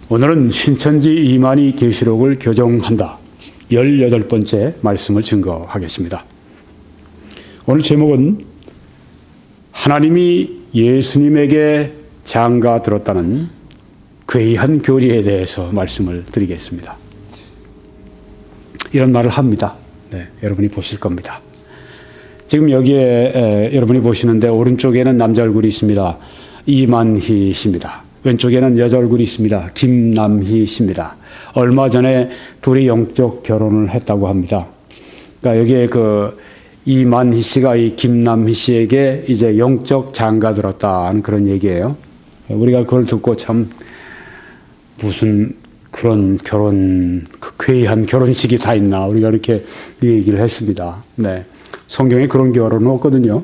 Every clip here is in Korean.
오늘은 신천지 이만희 계시록을 교정한다 18번째 말씀을 증거하겠습니다. 오늘 제목은 하나님이 예수님에게 장가 들었다는 괴이한 교리에 대해서 말씀을 드리겠습니다. 이런 말을 합니다. 네, 여러분이 보실 겁니다. 지금 여기에 여러분이 보시는데 오른쪽에는 남자 얼굴이 있습니다. 이만희 씨입니다. 왼쪽에는 여자 얼굴이 있습니다. 김남희 씨입니다. 얼마 전에 둘이 영적 결혼을 했다고 합니다. 그러니까 여기에 이만희 씨가 이 김남희 씨에게 이제 영적 장가 들었다는 그런 얘기예요. 우리가 그걸 듣고 참 무슨 그런 괴이한 결혼식이 다 있나 우리가 이렇게 얘기를 했습니다. 네. 성경에 그런 결혼은 없거든요.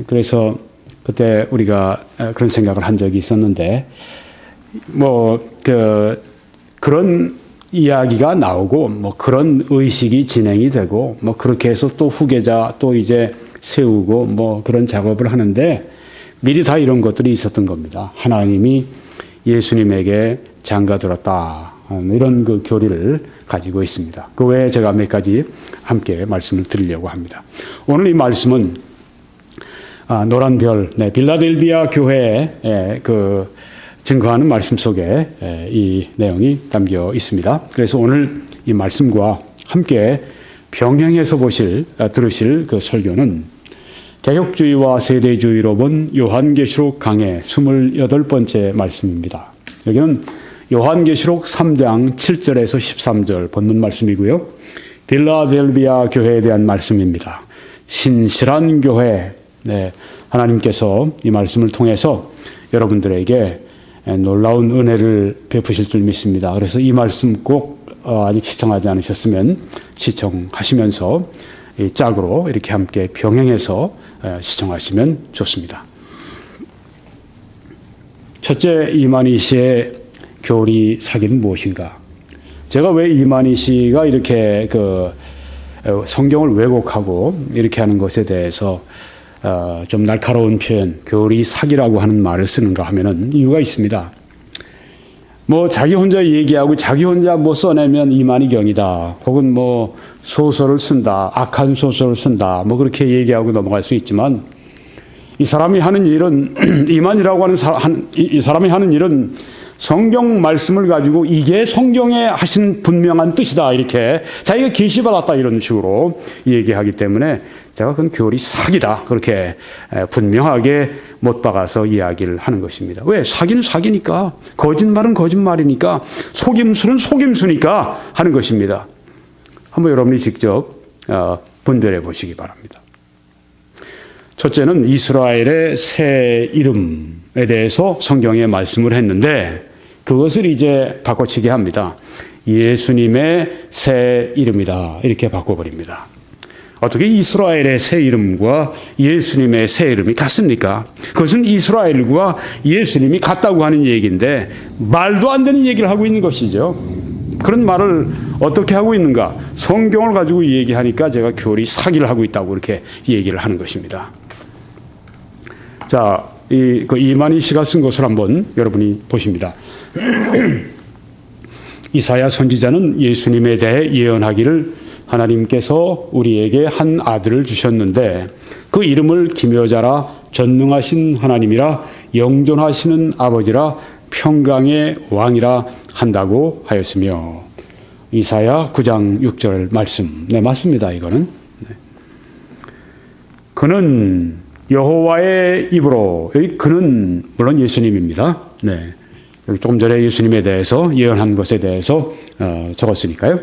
그래서 그때 우리가 그런 생각을 한 적이 있었는데, 그런 이야기가 나오고, 그런 의식이 진행이 되고, 그렇게 해서 또 후계자 또 이제 세우고, 그런 작업을 하는데, 미리 다 이런 것들이 있었던 겁니다. 하나님이 예수님에게 장가 들었다. 이런 그 교리를 가지고 있습니다. 그 외에 제가 몇 가지 함께 말씀을 드리려고 합니다. 오늘 이 말씀은 노란 별, 빌라델비아 교회에 증거하는 말씀 속에 이 내용이 담겨 있습니다. 그래서 오늘 이 말씀과 함께 병행해서 들으실 그 설교는 개혁주의와 세대주의로 본 요한계시록 강해 28번째 말씀입니다. 여기는 요한계시록 3장 7절에서 13절 본문 말씀이고요. 빌라델비아 교회에 대한 말씀입니다. 신실한 교회, 하나님께서 이 말씀을 통해서 여러분들에게 놀라운 은혜를 베푸실 줄 믿습니다. 그래서 이 말씀 꼭 아직 시청하지 않으셨으면 시청하시면서 이 짝으로 이렇게 함께 병행해서 시청하시면 좋습니다. 첫째, 이만희 씨의 교리 사기는 무엇인가? 제가 왜 이만희 씨가 이렇게 성경을 왜곡하고 이렇게 하는 것에 대해서 좀 날카로운 표현, 교리 사기라고 하는 말을 쓰는가 하면은 이유가 있습니다. 자기 혼자 얘기하고 자기 혼자 써내면 이만희경이다. 혹은 소설을 쓴다. 악한 소설을 쓴다. 그렇게 얘기하고 넘어갈 수 있지만 이 사람이 하는 일은 이만희라고 하는 이 사람이 하는 일은 성경 말씀을 가지고 이게 성경에 하신 분명한 뜻이다. 이렇게 자기가 계시받았다. 이런 식으로 얘기하기 때문에 제가 그건 교리 사기다. 그렇게 분명하게 못 박아서 이야기를 하는 것입니다. 왜? 사기는 사기니까. 거짓말은 거짓말이니까. 속임수는 속임수니까 하는 것입니다. 한번 여러분이 직접 분별해 보시기 바랍니다. 첫째는 이스라엘의 새 이름에 대해서 성경에 말씀을 했는데 그것을 이제 바꿔치기 합니다. 예수님의 새 이름이다. 이렇게 바꿔버립니다. 어떻게 이스라엘의 새 이름과 예수님의 새 이름이 같습니까? 그것은 이스라엘과 예수님이 같다고 하는 얘기인데 말도 안 되는 얘기를 하고 있는 것이죠. 그런 말을 어떻게 하고 있는가? 성경을 가지고 얘기하니까 제가 교리 사기를 하고 있다고 이렇게 얘기를 하는 것입니다. 자, 이만희 씨가 쓴 것을 한번 여러분이 보십니다. 이사야 선지자는 예수님에 대해 예언하기를 하나님께서 우리에게 한 아들을 주셨는데 그 이름을 기묘자라 전능하신 하나님이라 영존하시는 아버지라 평강의 왕이라 한다고 하였으며 이사야 9장 6절 말씀. 네, 맞습니다. 이거는. 그는 여호와의 입으로, 여기 그는 물론 예수님입니다. 네. 여기 조금 전에 예수님에 대해서 예언한 것에 대해서 적었으니까요.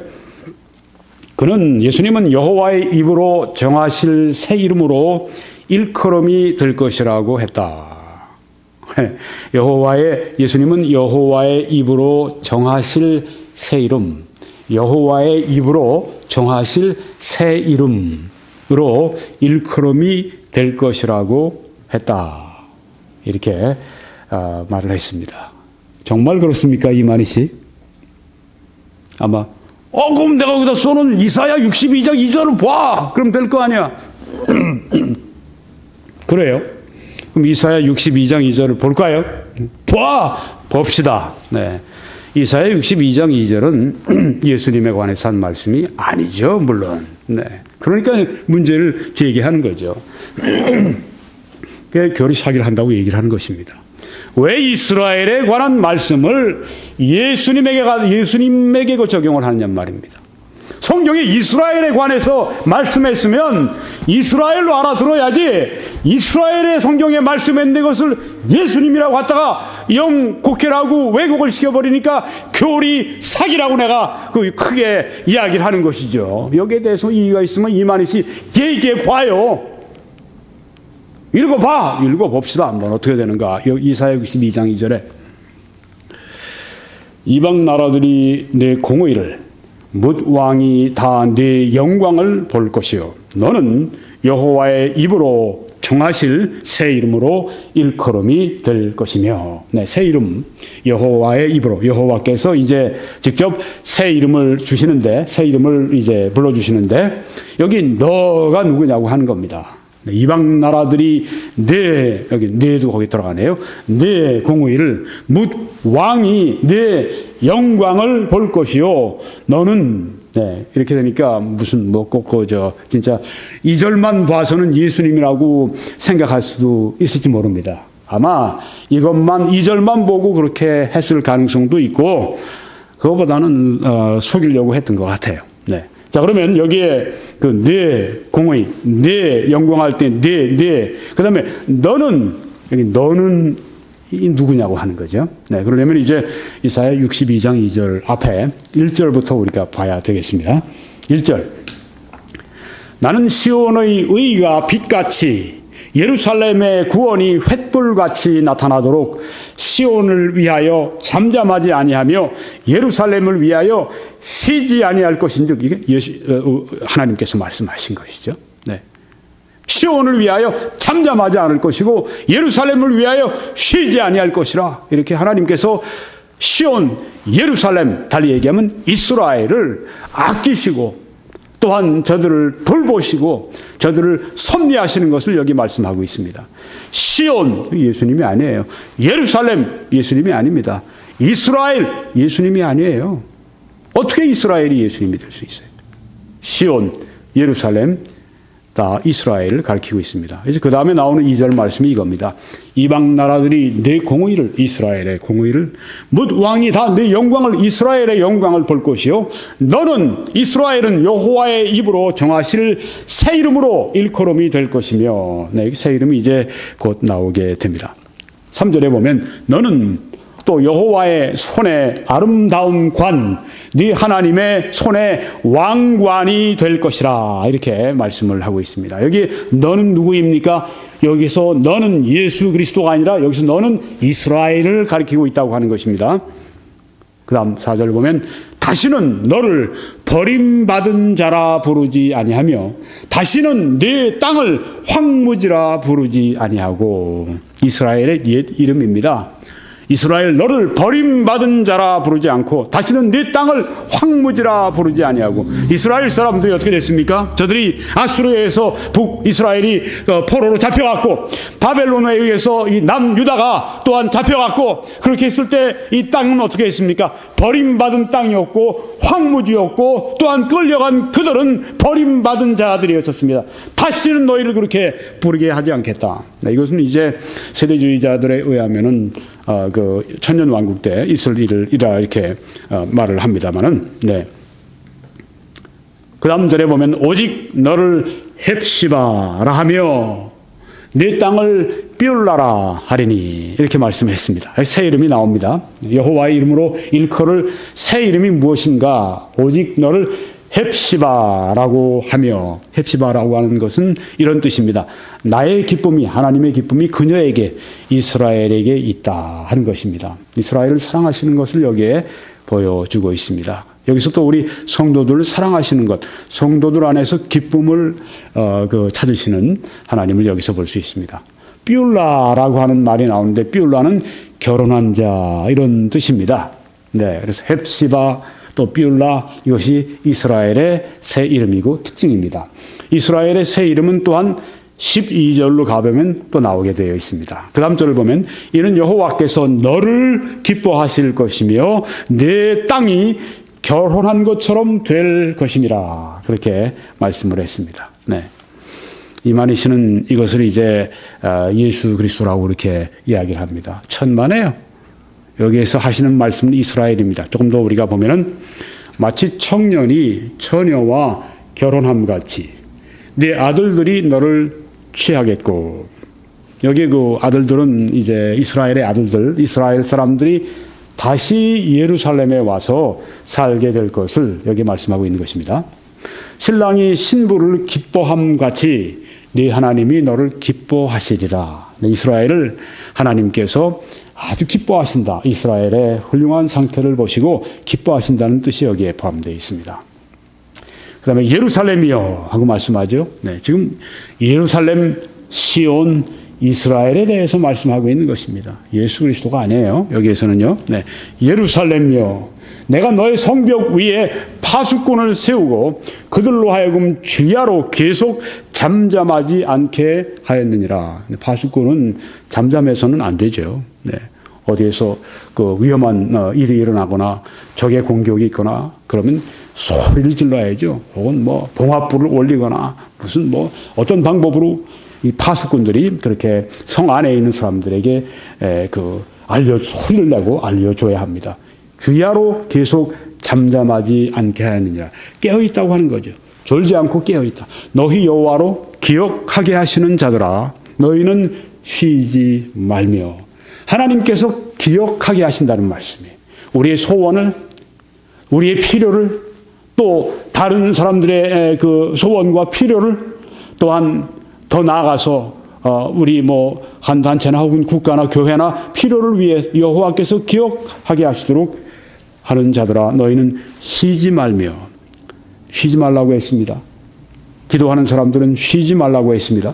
예수님은 여호와의 입으로 정하실 새 이름으로 일컬음이 될 것이라고 했다. 예수님은 여호와의 입으로 정하실 새 이름, 여호와의 입으로 정하실 새 이름으로 일컬음이 될 것이라고 했다. 이렇게 말을 했습니다. 정말 그렇습니까, 이만희 씨? 아마 그럼 내가 여기다 써놓은 이사야 62장 2절을 봐! 그럼 될 거 아니야. 그래요? 그럼 이사야 62장 2절을 볼까요? 봐! 봅시다. 네. 이사야 62장 2절은 예수님에 관해서 한 말씀이 아니죠, 물론. 네. 그러니까 문제를 제기하는 거죠. 교리 사기를 한다고 얘기를 하는 것입니다. 왜 이스라엘에 관한 말씀을 예수님에게 적용을 하느냐 말입니다. 성경에 이스라엘에 관해서 말씀했으면 이스라엘로 알아들어야지, 이스라엘의 성경에 말씀했는 것을 예수님이라고 갖다가 영국회라고 왜곡을 시켜버리니까 교리 사기라고 내가 크게 이야기를 하는 것이죠. 여기에 대해서 이의가 있으면 이만희 씨 얘기해 봐요. 읽어봅시다. 한번 어떻게 되는가. 이사야 62장 2절에 이방 나라들이 내 공의를 뭇 왕이 다 네 영광을 볼 것이요 너는 여호와의 입으로 정하실 새 이름으로 일컬음이 될 것이며. 네, 새 이름 여호와의 입으로, 여호와께서 이제 직접 새 이름을 주시는데, 새 이름을 이제 불러주시는데 여기 너가 누구냐고 하는 겁니다. 네, 이방 나라들이 여기 네도 거기 들어가네요. 네 공의를 뭇 왕이 네 영광을 볼 것이요 너는. 네, 이렇게 되니까 무슨 진짜 이 절만 봐서는 예수님이라고 생각할 수도 있을지 모릅니다. 아마 이것만 이 절만 보고 그렇게 했을 가능성도 있고 그거보다는 속이려고 했던 것 같아요. 네. 자, 그러면 여기에 네 공의, 네 영광할 때 그다음에 너는 이 누구냐고 하는 거죠. 네, 그러려면 이제 이사야 62장 2절 앞에 1절부터 우리가 봐야 되겠습니다. 1절. 나는 시온의 의가 빛같이 예루살렘의 구원이 횃불같이 나타나도록 시온을 위하여 잠잠하지 아니하며 예루살렘을 위하여 쉬지 아니할 것인즉, 이게 하나님께서 말씀하신 것이죠. 네. 시온을 위하여 잠잠하지 않을 것이고 예루살렘을 위하여 쉬지 아니할 것이라. 이렇게 하나님께서 시온, 예루살렘, 달리 얘기하면 이스라엘을 아끼시고 또한 저들을 돌보시고 저들을 섭리하시는 것을 여기 말씀하고 있습니다. 시온, 예수님이 아니에요. 예루살렘, 예수님이 아닙니다. 이스라엘, 예수님이 아니에요. 어떻게 이스라엘이 예수님이 될 수 있어요? 시온, 예루살렘, 다 이스라엘을 가리키고 있습니다. 그래서 그 다음에 나오는 2절 말씀이 이겁니다. 이방 나라들이 내 공의를, 이스라엘의 공의를, 뭇 왕이 다 내 영광을, 이스라엘의 영광을 볼 것이요 너는, 이스라엘은 여호와의 입으로 정하실 새 이름으로 일컬음이 될 것이며. 네, 새 이름이 이제 곧 나오게 됩니다. 3절에 보면 너는 또 여호와의 손에 아름다운 관, 네 하나님의 손에 왕관이 될 것이라. 이렇게 말씀을 하고 있습니다. 여기 너는 누구입니까? 여기서 너는 예수 그리스도가 아니라 여기서 너는 이스라엘을 가리키고 있다고 하는 것입니다. 그 다음 4절 보면 다시는 너를 버림받은 자라 부르지 아니하며 다시는 네 땅을 황무지라 부르지 아니하고. 이스라엘의 옛 이름입니다. 이스라엘, 너를 버림받은 자라 부르지 않고 다시는 네 땅을 황무지라 부르지 아니하고. 이스라엘 사람들이 어떻게 됐습니까? 저들이 아수르에서 북이스라엘이 포로로 잡혀갔고 바벨론에 의해서 이 남유다가 또한 잡혀갔고, 그렇게 했을 때 이 땅은 어떻게 했습니까? 버림받은 땅이었고 황무지였고 또한 끌려간 그들은 버림받은 자들이었습니다. 다시는 너희를 그렇게 부르게 하지 않겠다. 네, 이것은 이제 세대주의자들에 의하면은 그 천년왕국 때 있을 일이라 이렇게 말을 합니다만은. 네. 그 다음 절에 보면 오직 너를 헵시바라 하며 내 땅을 비울라라 하리니. 이렇게 말씀했습니다. 새 이름이 나옵니다. 여호와의 이름으로 일컬을 새 이름이 무엇인가? 오직 너를 헵시바라고 하며. 헵시바라고 하는 것은 이런 뜻입니다. 나의 기쁨이, 하나님의 기쁨이 그녀에게, 이스라엘에게 있다 하는 것입니다. 이스라엘을 사랑하시는 것을 여기에 보여주고 있습니다. 여기서 또 우리 성도들을 사랑하시는 것, 성도들 안에서 기쁨을 찾으시는 하나님을 여기서 볼 수 있습니다. 비울라라고 하는 말이 나오는데, 비울라는 결혼한 자 이런 뜻입니다. 네, 그래서 헵시바 또 비울라, 이것이 이스라엘의 새 이름이고 특징입니다. 이스라엘의 새 이름은 또한 12절로 가보면 또 나오게 되어 있습니다. 그 다음 절을 보면 이는 여호와께서 너를 기뻐하실 것이며 내 땅이 결혼한 것처럼 될 것임이라 그렇게 말씀을 했습니다. 네. 이만희 씨는 이것을 이제 예수 그리스도라고 그렇게 이야기를 합니다. 천만에요. 여기에서 하시는 말씀은 이스라엘입니다. 조금 더 우리가 보면은 마치 청년이 처녀와 결혼함 같이 네 아들들이 너를 취하겠고, 여기 그 아들들은 이제 이스라엘의 아들들, 이스라엘 사람들이 다시 예루살렘에 와서 살게 될 것을 여기 말씀하고 있는 것입니다. 신랑이 신부를 기뻐함 같이 네 하나님이 너를 기뻐하시리라. 이스라엘을 하나님께서 아주 기뻐하신다. 이스라엘의 훌륭한 상태를 보시고 기뻐하신다는 뜻이 여기에 포함되어 있습니다. 그 다음에 예루살렘이여 하고 말씀하죠. 네, 지금 예루살렘, 시온, 이스라엘에 대해서 말씀하고 있는 것입니다. 예수 그리스도가 아니에요. 여기에서는요. 네, 예루살렘이여 내가 너의 성벽 위에 파수꾼을 세우고 그들로 하여금 주야로 계속 잠잠하지 않게 하였느니라. 파수꾼은 잠잠해서는 안 되죠. 네. 어디에서 그 위험한 일이 일어나거나 적의 공격이 있거나 그러면 소리를 질러야죠. 혹은 뭐 봉합불을 올리거나 무슨 뭐 어떤 방법으로 이 파수꾼들이 그렇게 성 안에 있는 사람들에게 소리를 내고 알려줘야 합니다. 주야로 계속 잠잠하지 않게 하느니라. 깨어있다고 하는 거죠. 졸지 않고 깨어있다. 너희 여호와로 기억하게 하시는 자들아 너희는 쉬지 말며. 하나님께서 기억하게 하신다는 말씀이에요. 우리의 소원을, 우리의 필요를, 또 다른 사람들의 그 소원과 필요를, 또한 더 나아가서 우리 뭐 한 단체나 혹은 국가나 교회나 필요를 위해 여호와께서 기억하게 하시도록 하는 자들아 너희는 쉬지 말며. 쉬지 말라고 했습니다. 기도하는 사람들은 쉬지 말라고 했습니다.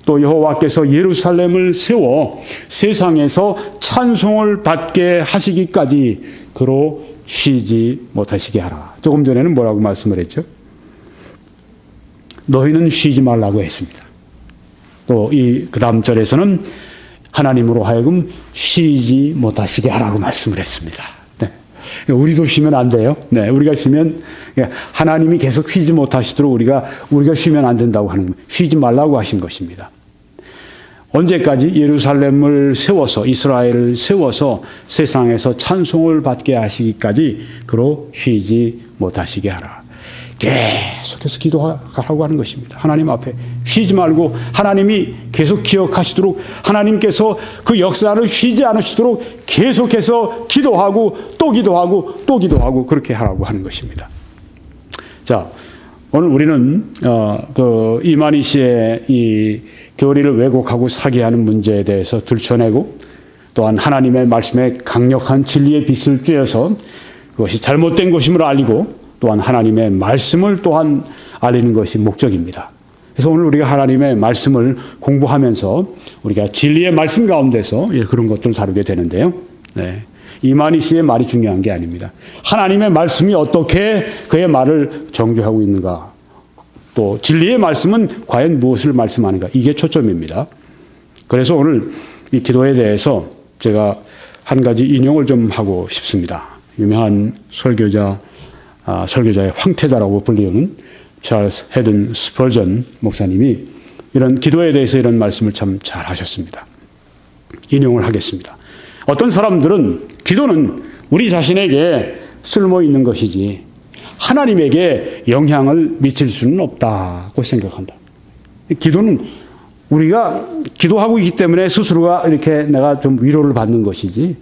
또 여호와께서 예루살렘을 세워 세상에서 찬송을 받게 하시기까지 그로 쉬지 못하시게 하라. 조금 전에는 뭐라고 말씀을 했죠? 너희는 쉬지 말라고 했습니다. 또 그 다음 절에서는 하나님으로 하여금 쉬지 못하시게 하라고 말씀을 했습니다. 네. 우리도 쉬면 안 돼요. 네. 우리가 쉬면 하나님이 계속 쉬지 못하시도록 우리가 쉬면 안 된다고 하는 겁니다. 쉬지 말라고 하신 것입니다. 언제까지? 예루살렘을 세워서, 이스라엘을 세워서 세상에서 찬송을 받게 하시기까지 그로 쉬지 못하시게 하라. 계속해서 기도하라고 하는 것입니다. 하나님 앞에 쉬지 말고 하나님이 계속 기억하시도록, 하나님께서 그 역사를 쉬지 않으시도록 계속해서 기도하고 또 기도하고 또 기도하고 그렇게 하라고 하는 것입니다. 자, 오늘 우리는 이만희 씨의 이 교리를 왜곡하고 사기하는 문제에 대해서 들춰내고, 또한 하나님의 말씀에 강력한 진리의 빛을 쬐어서 그것이 잘못된 것임을 알리고, 또한 하나님의 말씀을 또한 알리는 것이 목적입니다. 그래서 오늘 우리가 하나님의 말씀을 공부하면서 우리가 진리의 말씀 가운데서 그런 것들을 다루게 되는데요. 네. 이만희 씨의 말이 중요한 게 아닙니다. 하나님의 말씀이 어떻게 그의 말을 정죄하고 있는가, 또 진리의 말씀은 과연 무엇을 말씀하는가, 이게 초점입니다. 그래서 오늘 이 기도에 대해서 제가 한 가지 인용을 좀 하고 싶습니다. 유명한 설교자의 황태자라고 불리우는 찰스 헤든 스펄전 목사님이 이런 기도에 대해서 이런 말씀을 참 잘 하셨습니다. 인용을 하겠습니다. 어떤 사람들은 기도는 우리 자신에게 쓸모 있는 것이지 하나님에게 영향을 미칠 수는 없다고 생각한다. 기도는 우리가 기도하고 있기 때문에 스스로가 이렇게 내가 좀 위로를 받는 것이지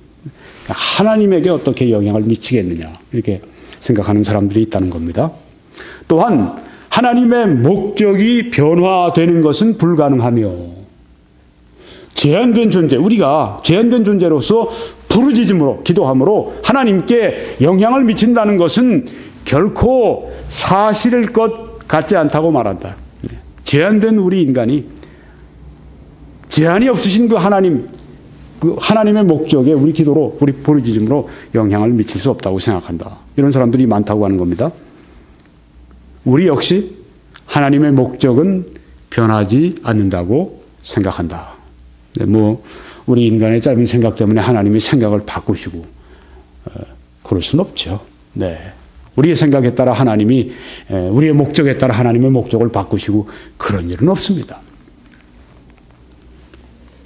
하나님에게 어떻게 영향을 미치겠느냐, 이렇게 생각하는 사람들이 있다는 겁니다. 또한 하나님의 목적이 변화되는 것은 불가능하며, 제한된 존재, 우리가 제한된 존재로서 부르짖음으로 기도함으로 하나님께 영향을 미친다는 것은 결코 사실일 것 같지 않다고 말한다. 제한된 우리 인간이 제한이 없으신 그 하나님의 목적에 우리 기도로, 우리 부르짖음으로 영향을 미칠 수 없다고 생각한다. 이런 사람들이 많다고 하는 겁니다. 우리 역시 하나님의 목적은 변하지 않는다고 생각한다. 네, 뭐 우리 인간의 짧은 생각 때문에 하나님이 생각을 바꾸시고 그럴 수는 없죠. 네. 우리의 생각에 따라 하나님이 우리의 목적에 따라 하나님의 목적을 바꾸시고 그런 일은 없습니다.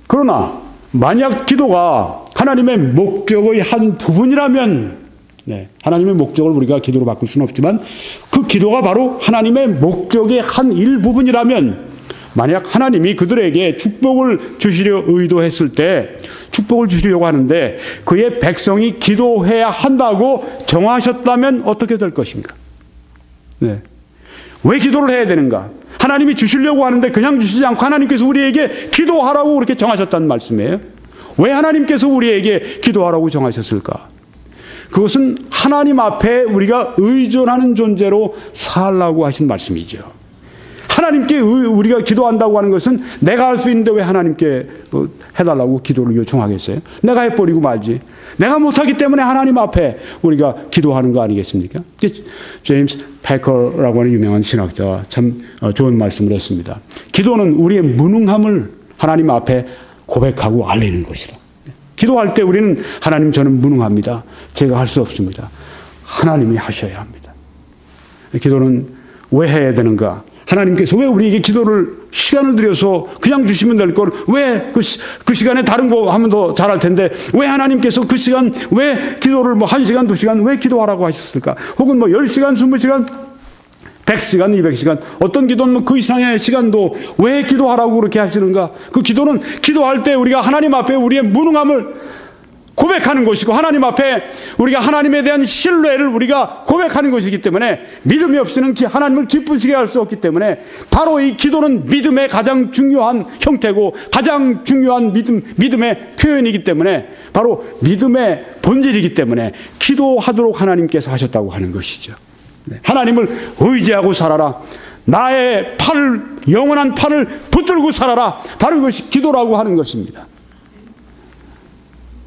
그러나 만약 기도가 하나님의 목적의 한 부분이라면, 네, 하나님의 목적을 우리가 기도로 바꿀 수는 없지만 그 기도가 바로 하나님의 목적의 한 일부분이라면, 만약 하나님이 그들에게 축복을 주시려 의도했을 때 축복을 주시려고 하는데 그의 백성이 기도해야 한다고 정하셨다면 어떻게 될 것인가? 네. 왜 기도를 해야 되는가? 하나님이 주시려고 하는데 그냥 주시지 않고 하나님께서 우리에게 기도하라고 그렇게 정하셨다는 말씀이에요. 왜 하나님께서 우리에게 기도하라고 정하셨을까? 그것은 하나님 앞에 우리가 의존하는 존재로 살라고 하신 말씀이죠. 하나님께 우리가 기도한다고 하는 것은 내가 할 수 있는데 왜 하나님께 해달라고 기도를 요청하겠어요? 내가 해버리고 말지. 내가 못하기 때문에 하나님 앞에 우리가 기도하는 거 아니겠습니까? 제임스 패커라고 하는 유명한 신학자가 참 좋은 말씀을 했습니다. 기도는 우리의 무능함을 하나님 앞에 고백하고 알리는 것이다. 기도할 때 우리는 하나님, 저는 무능합니다. 제가 할 수 없습니다. 하나님이 하셔야 합니다. 기도는 왜 해야 되는가? 하나님께서 왜 우리에게 기도를 시간을 들여서 그냥 주시면 될 걸 왜 그 시간에 다른 거 하면 더 잘할 텐데 왜 하나님께서 그 시간 왜 기도를 뭐 1시간, 2시간 왜 기도하라고 하셨을까? 혹은 뭐 10시간, 20시간, 100시간, 200시간 어떤 기도는 뭐 그 이상의 시간도 왜 기도하라고 그렇게 하시는가? 그 기도는 기도할 때 우리가 하나님 앞에 우리의 무능함을 고백하는 것이고 하나님 앞에 우리가 하나님에 대한 신뢰를 우리가 고백하는 것이기 때문에 믿음이 없이는 하나님을 기쁘시게 할 수 없기 때문에 바로 이 기도는 믿음의 가장 중요한 형태고 가장 중요한 믿음의 표현이기 때문에 바로 믿음의 본질이기 때문에 기도하도록 하나님께서 하셨다고 하는 것이죠. 하나님을 의지하고 살아라. 나의 팔을, 영원한 팔을 붙들고 살아라. 바로 이것이 기도라고 하는 것입니다.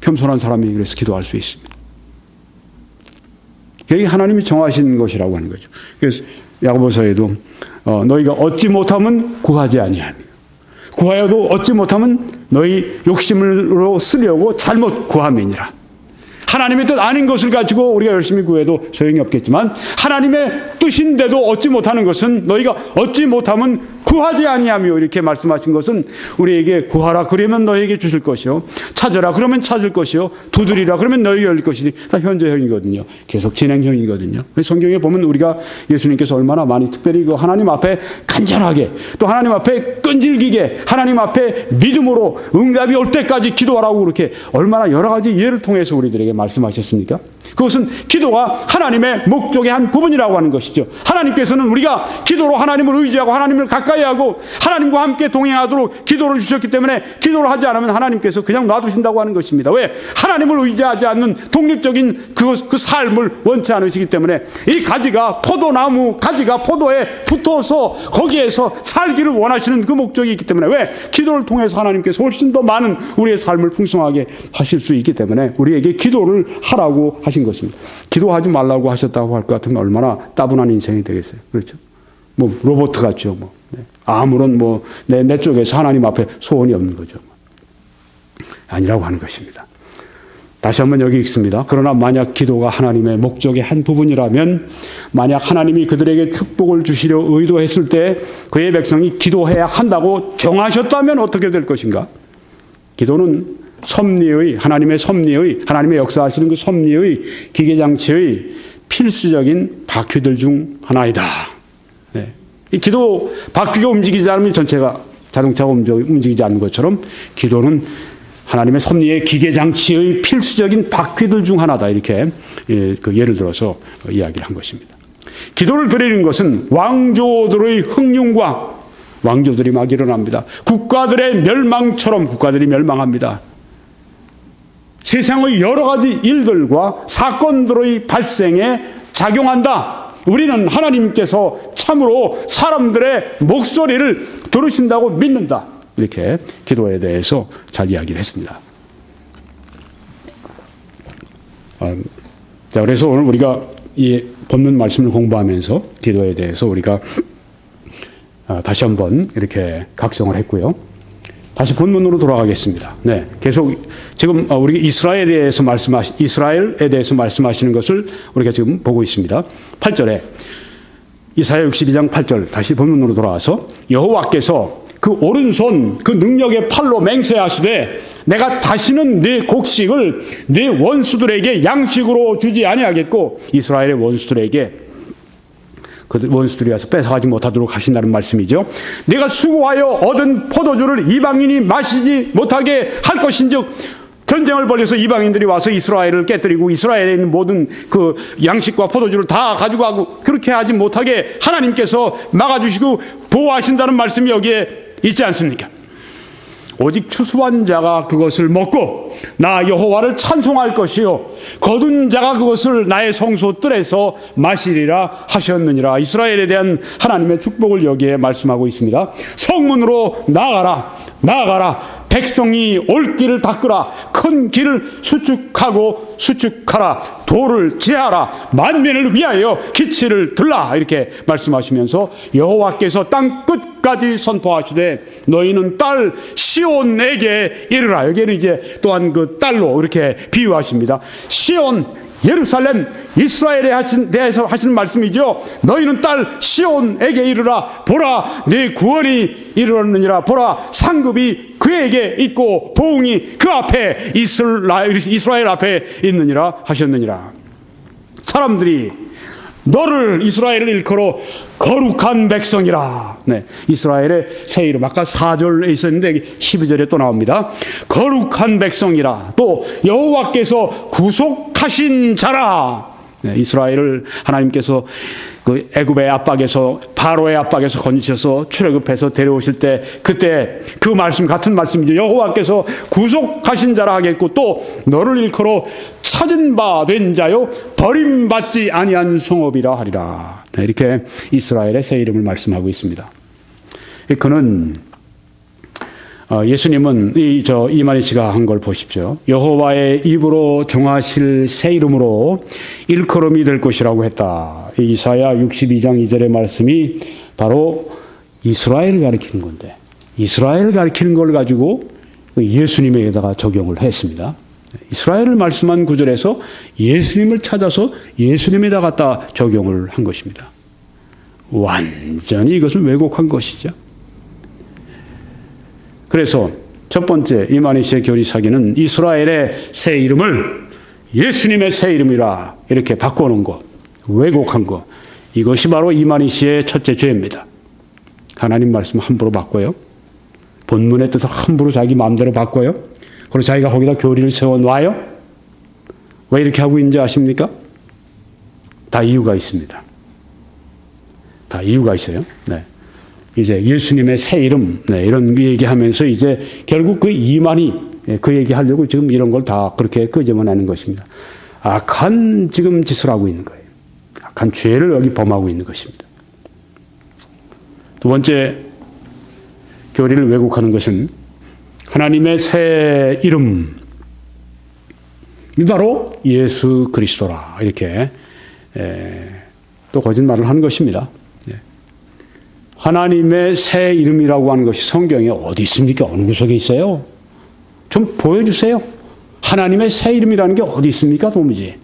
겸손한 사람이 그래서 기도할 수 있습니다. 이게 하나님이 정하신 것이라고 하는 거죠. 그래서 야고보서에도 너희가 얻지 못하면 구하지 아니하며 구하여도 얻지 못하면 너희 욕심으로 쓰려고 잘못 구함이니라. 하나님의 뜻 아닌 것을 가지고 우리가 열심히 구해도 소용이 없겠지만 하나님의 뜻인데도 얻지 못하는 것은 너희가 얻지 못하면 구하지 아니하며 이렇게 말씀하신 것은 우리에게 구하라 그러면 너희에게 주실 것이요 찾으라 그러면 찾을 것이요 두드리라 그러면 너희에게 열릴 것이니 다 현재형이거든요. 계속 진행형이거든요. 성경에 보면 우리가 예수님께서 얼마나 많이 특별히 그 하나님 앞에 간절하게 또 하나님 앞에 끈질기게 하나님 앞에 믿음으로 응답이 올 때까지 기도하라고 그렇게 얼마나 여러 가지 예를 통해서 우리들에게 말씀하셨습니까? 그것은 기도가 하나님의 목적의 한 부분이라고 하는 것이죠. 하나님께서는 우리가 기도로 하나님을 의지하고 하나님을 가까이 하고 하나님과 함께 동행하도록 기도를 주셨기 때문에 기도를 하지 않으면 하나님께서 그냥 놔두신다고 하는 것입니다. 왜? 하나님을 의지하지 않는 독립적인 그 삶을 원치 않으시기 때문에 이 가지가 포도나무 가지가 포도에 붙어서 거기에서 살기를 원하시는 그 목적이 있기 때문에 왜? 기도를 통해서 하나님께서 훨씬 더 많은 우리의 삶을 풍성하게 하실 수 있기 때문에 우리에게 기도를 하라고 하신 것입니다. 기도하지 말라고 하셨다고 할 것 같으면 얼마나 따분한 인생이 되겠어요. 그렇죠? 뭐 로봇 같죠. 뭐 아무런 뭐 내 쪽에서 하나님 앞에 소원이 없는 거죠. 아니라고 하는 것입니다. 다시 한번 여기 읽습니다. 그러나 만약 기도가 하나님의 목적의 한 부분이라면 만약 하나님이 그들에게 축복을 주시려 의도했을 때 그의 백성이 기도해야 한다고 정하셨다면 어떻게 될 것인가? 기도는 섭리의 하나님의 섭리의 하나님의 역사하시는 그 섭리의 기계장치의 필수적인 바퀴들 중 하나이다. 네. 이 기도 바퀴가 움직이지 않으면 전체가 자동차가 움직이지 않는 것처럼 기도는 하나님의 섭리의 기계장치의 필수적인 바퀴들 중 하나다. 이렇게 그 예를 들어서 이야기를 한 것입니다. 기도를 드리는 것은 왕조들의 흥룡과 왕조들이 막 일어납니다. 국가들의 멸망처럼 국가들이 멸망합니다. 세상의 여러 가지 일들과 사건들의 발생에 작용한다. 우리는 하나님께서 참으로 사람들의 목소리를 들으신다고 믿는다. 이렇게 기도에 대해서 잘 이야기를 했습니다. 자, 그래서 오늘 우리가 이 본문 말씀을 공부하면서 기도에 대해서 우리가 다시 한번 이렇게 각성을 했고요. 다시 본문으로 돌아가겠습니다. 네, 계속 지금 우리가 이스라엘에 대해서 말씀하시는 것을 우리가 지금 보고 있습니다. 8절에 이사야 62장 8절 다시 본문으로 돌아와서 여호와께서 그 오른손 그 능력의 팔로 맹세하시되 내가 다시는 네 곡식을 네 원수들에게 양식으로 주지 아니하겠고 이스라엘의 원수들에게 그 원수들이 와서 뺏어가지 못하도록 하신다는 말씀이죠. 내가 수고하여 얻은 포도주를 이방인이 마시지 못하게 할 것인즉 전쟁을 벌여서 이방인들이 와서 이스라엘을 깨뜨리고 이스라엘에 있는 모든 그 양식과 포도주를 다 가지고 가고 그렇게 하지 못하게 하나님께서 막아주시고 보호하신다는 말씀이 여기에 있지 않습니까? 오직 추수한 자가 그것을 먹고 나 여호와를 찬송할 것이요 거둔 자가 그것을 나의 성소뜰에서 마시리라 하셨느니라. 이스라엘에 대한 하나님의 축복을 여기에 말씀하고 있습니다. 성문으로 나아가라 나아가라 백성이 올 길을 닦으라 큰 길을 수축하고 수축하라 돌을 제하라 만민을 위하여 기치를 들라 이렇게 말씀하시면서 여호와께서 땅 끝까지 선포하시되 너희는 딸 시온에게 이르라. 여기에는 이제 또한 그 딸로 이렇게 비유하십니다. 시온 예루살렘 이스라엘에 대해서 하시는 말씀이죠. 너희는 딸 시온에게 이르라. 보라 네 구원이 이르렀느니라. 보라 상급이 그에게 있고 보응이 그 앞에 이스라엘 앞에 있느니라 하셨느니라. 사람들이 너를 이스라엘을 일컬어 거룩한 백성이라. 네, 이스라엘의 새 이름 아까 4절에 있었는데 12절에 또 나옵니다. 거룩한 백성이라. 또 여호와께서 구속하신 자라. 네, 이스라엘을 하나님께서 그 애굽의 압박에서 바로의 압박에서 건지셔서 출애굽해서 데려오실 때 그때 그 말씀 같은 말씀이죠. 여호와께서 구속하신 자라 하겠고 또 너를 일컬어 찾은 바 된 자요 버림받지 아니한 성읍이라 하리라. 네, 이렇게 이스라엘의 새 이름을 말씀하고 있습니다. 그는 예수님은 이만희 씨가 한 걸 보십시오. 여호와의 입으로 정하실 새 이름으로 일컬음이 될 것이라고 했다. 이사야 62장 2절의 말씀이 바로 이스라엘을 가리키는 건데 이스라엘을 가리키는 걸 가지고 예수님에게다가 적용을 했습니다. 이스라엘을 말씀한 구절에서 예수님을 찾아서 예수님에다 갖다 적용을 한 것입니다. 완전히 이것을 왜곡한 것이죠. 그래서 첫 번째 이만희 씨의 교리 사기는 이스라엘의 새 이름을 예수님의 새 이름이라 이렇게 바꿔놓은 것, 왜곡한 것, 이것이 바로 이만희 씨의 첫째 죄입니다. 하나님 말씀 함부로 바꿔요. 본문의 뜻을 함부로 자기 마음대로 바꿔요. 그리고 자기가 거기다 교리를 세워놔요. 왜 이렇게 하고 있는지 아십니까? 다 이유가 있습니다. 다 이유가 있어요. 네. 이제 예수님의 새 이름, 네, 이런 얘기하면서 이제 결국 그 이만희, 그 얘기하려고 지금 이런 걸 다 그렇게 끄집어내는 것입니다. 악한 지금 짓을 하고 있는 거예요. 악한 죄를 여기 범하고 있는 것입니다. 두 번째 교리를 왜곡하는 것은 하나님의 새 이름이 바로 예수 그리스도라 이렇게 또 거짓말을 하는 것입니다. 하나님의 새 이름이라고 하는 것이 성경에 어디 있습니까? 어느 구석에 있어요? 좀 보여주세요. 하나님의 새 이름이라는 게 어디 있습니까? 도무지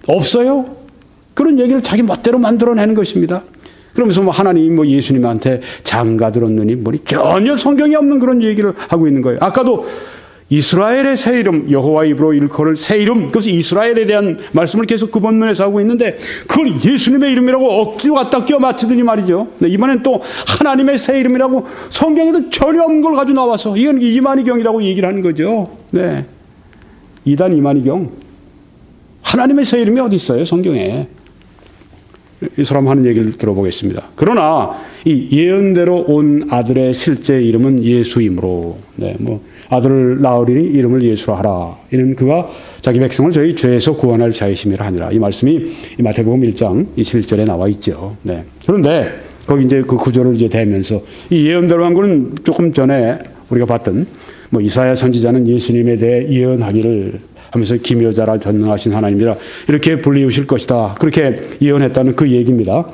없어요. 그런 얘기를 자기 멋대로 만들어내는 것입니다. 그러면서 뭐 하나님이 뭐 예수님한테 장가 들었느니 뭐니 전혀 성경에 없는 그런 얘기를 하고 있는 거예요. 아까도 이스라엘의 새 이름, 여호와 입으로 일컬을 새 이름, 그것이 이스라엘에 대한 말씀을 계속 그 본문에서 하고 있는데 그걸 예수님의 이름이라고 억지로 갖다 끼워 맞추더니 말이죠. 네, 이번엔 또 하나님의 새 이름이라고 성경에도 전혀 없는 걸 가지고 나와서 이건 이만희경이라고 얘기를 하는 거죠. 네, 이단 이만희경. 하나님의 새 이름이 어디 있어요, 성경에? 이 사람 하는 얘기를 들어보겠습니다. 그러나 이 예언대로 온 아들의 실제 이름은 예수이므로, 네, 뭐 아들을 낳으리니 이름을 예수라 하라. 이는 그가 자기 백성을 저희 죄에서 구원할 자이심이라 하니라. 이 말씀이 마태복음 1장 21절에 나와 있죠. 네. 그런데 거기 이제 그 구절을 이제 대면서 이 예언대로 한 거는 조금 전에 우리가 봤던 뭐 이사야 선지자는 예수님에 대해 예언하기를 하면서 기묘자라 전능하신 하나님이라 이렇게 불리우실 것이다. 그렇게 예언했다는 그 얘기입니다.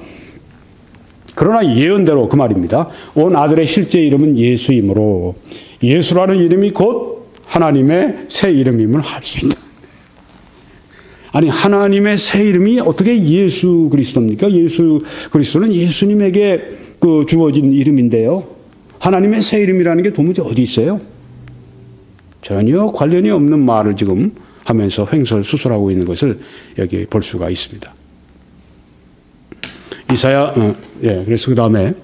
그러나 예언대로 그 말입니다. 온 아들의 실제 이름은 예수이므로 예수라는 이름이 곧 하나님의 새 이름임을 알 수 있다. 아니 하나님의 새 이름이 어떻게 예수 그리스도입니까? 예수 그리스도는 예수님에게 그 주어진 이름인데요. 하나님의 새 이름이라는 게 도무지 어디 있어요? 전혀 관련이 없는 말을 지금 하면서 횡설수설하고 있는 것을 여기 볼 수가 있습니다. 이사야, 그래서 그 다음에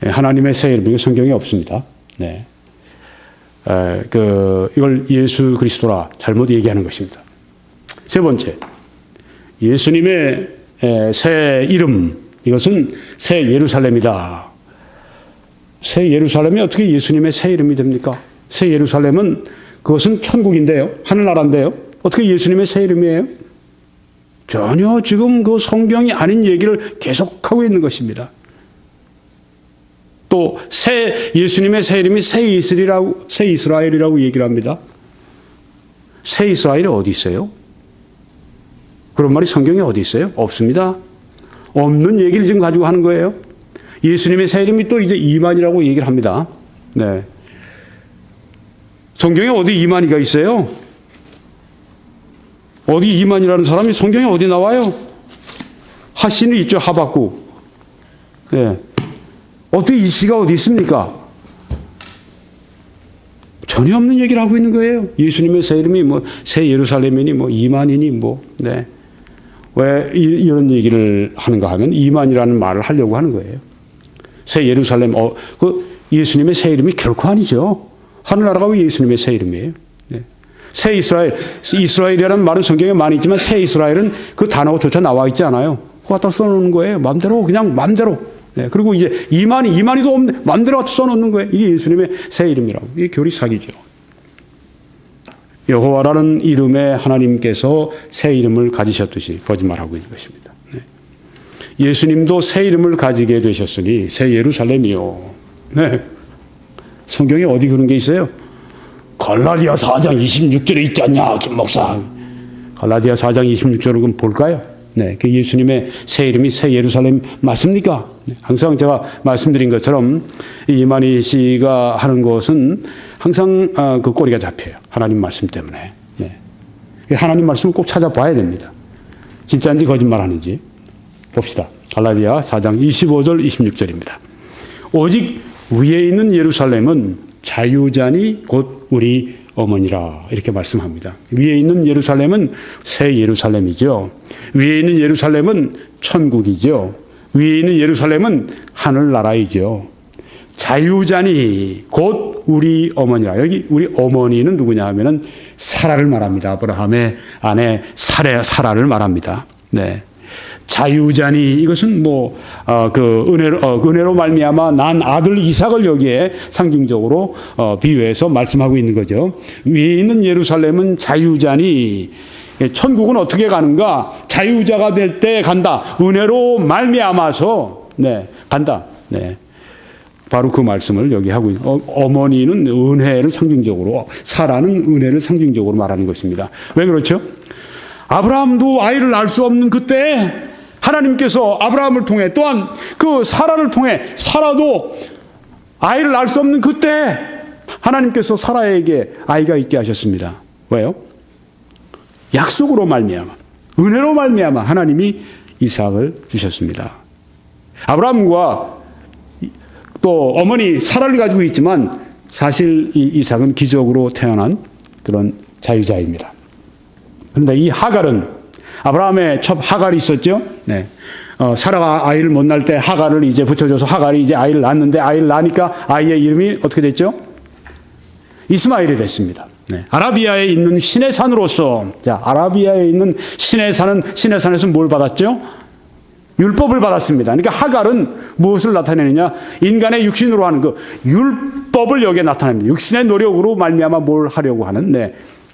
하나님의 새 이름, 이거 성경에 없습니다. 네. 이걸 예수 그리스도라 잘못 얘기하는 것입니다. 세 번째, 예수님의 새 이름, 이것은 새 예루살렘이다. 새 예루살렘이 어떻게 예수님의 새 이름이 됩니까? 새 예루살렘은 그것은 천국인데요. 하늘나라인데요. 어떻게 예수님의 새 이름이에요? 전혀 지금 그 성경이 아닌 얘기를 계속하고 있는 것입니다. 또 예수님의 새 이름이 새 이스라엘이라고 얘기를 합니다. 새 이스라엘이 어디 있어요? 그런 말이 성경에 어디 있어요? 없습니다. 없는 얘기를 지금 가지고 하는 거예요. 예수님의 새 이름이 또 이제 이만이라고 얘기를 합니다. 네. 성경에 어디 이만희가 있어요? 어디 이만이라는 사람이 성경에 어디 나와요? 하신이 있죠, 하박국. 네. 어떻게 이 시가 어디 있습니까? 전혀 없는 얘기를 하고 있는 거예요. 예수님의 새 이름이 새 예루살렘이니 이만이니 네. 왜 이런 얘기를 하는가 하면 이만이라는 말을 하려고 하는 거예요. 새 예루살렘, 예수님의 새 이름이 결코 아니죠. 하늘나라가 왜 예수님의 새 이름이에요? 네. 새 이스라엘이라는 말은 성경에 많이 있지만 새 이스라엘은 그 단어조차 나와 있지 않아요. 갖다 써놓는 거예요. 마음대로, 그냥 마음대로. 네. 그리고 이제 이만희도 없네. 마음대로 갖다 써놓는 거예요. 이게 예수님의 새 이름이라고. 이게 교리 사기죠. 여호와라는 이름에 하나님께서 새 이름을 가지셨듯이 거짓말하고 있는 것입니다. 네. 예수님도 새 이름을 가지게 되셨으니 새 예루살렘이요. 네. 성경에 어디 그런 게 있어요? 갈라디아 4장 26절에 있지 않냐, 김 목사. 갈라디아 4장 26절은 볼까요? 네, 그 예수님의 새 이름이 새 예루살렘 맞습니까? 네, 항상 제가 말씀드린 것처럼 이만희 씨가 하는 것은 항상 그 꼬리가 잡혀요. 하나님 말씀 때문에. 네. 하나님 말씀을 꼭 찾아봐야 됩니다. 진짜인지 거짓말하는지 봅시다. 갈라디아 4장 25절 26절입니다. 오직 위에 있는 예루살렘은 자유자니 곧 우리 어머니라 이렇게 말씀합니다. 위에 있는 예루살렘은 새 예루살렘이죠. 위에 있는 예루살렘은 천국이죠. 위에 있는 예루살렘은 하늘나라이죠. 자유자니 곧 우리 어머니라. 여기 우리 어머니는 누구냐 하면은 사라를 말합니다. 아브라함의 아내 사라를 말합니다. 네. 자유자니 이것은 은혜로 말미암아 난 아들 이삭을 여기에 상징적으로 비유해서 말씀하고 있는 거죠. 위에 있는 예루살렘은 자유자니 천국은 어떻게 가는가? 자유자가 될 때 간다. 은혜로 말미암아서 간다. 네. 바로 그 말씀을 여기 하고 있는 어머니는 은혜를 상징적으로 사라는 은혜를 상징적으로 말하는 것입니다. 왜 그렇죠? 아브라함도 아이를 낳을 수 없는 그때 하나님께서 아브라함을 통해 또한 그 사라를 통해 사라도 아이를 낳을 수 없는 그때 하나님께서 사라에게 아이가 있게 하셨습니다. 왜요? 약속으로 말미암아 은혜로 말미암아 하나님이 이삭을 주셨습니다. 아브라함과 또 어머니 사라를 가지고 있지만 사실 이 이삭은 기적으로 태어난 그런 자유자입니다. 그런데 이 하갈은 아브라함의 첫 하갈이 있었죠. 네. 사라가 아이를 못 낳을 때 하갈을 이제 붙여줘서 하갈이 이제 아이를 낳았는데 아이를 낳으니까 아이의 이름이 어떻게 됐죠? 이스마엘이 됐습니다. 네. 아라비아에 있는 신의 산으로서 아라비아에 있는 신의 산에서 뭘 받았죠? 율법을 받았습니다. 그러니까 하갈은 무엇을 나타내느냐? 인간의 육신으로 하는 그 율법을 여기에 나타냅니다. 육신의 노력으로 말미암아 뭘 하려고 하는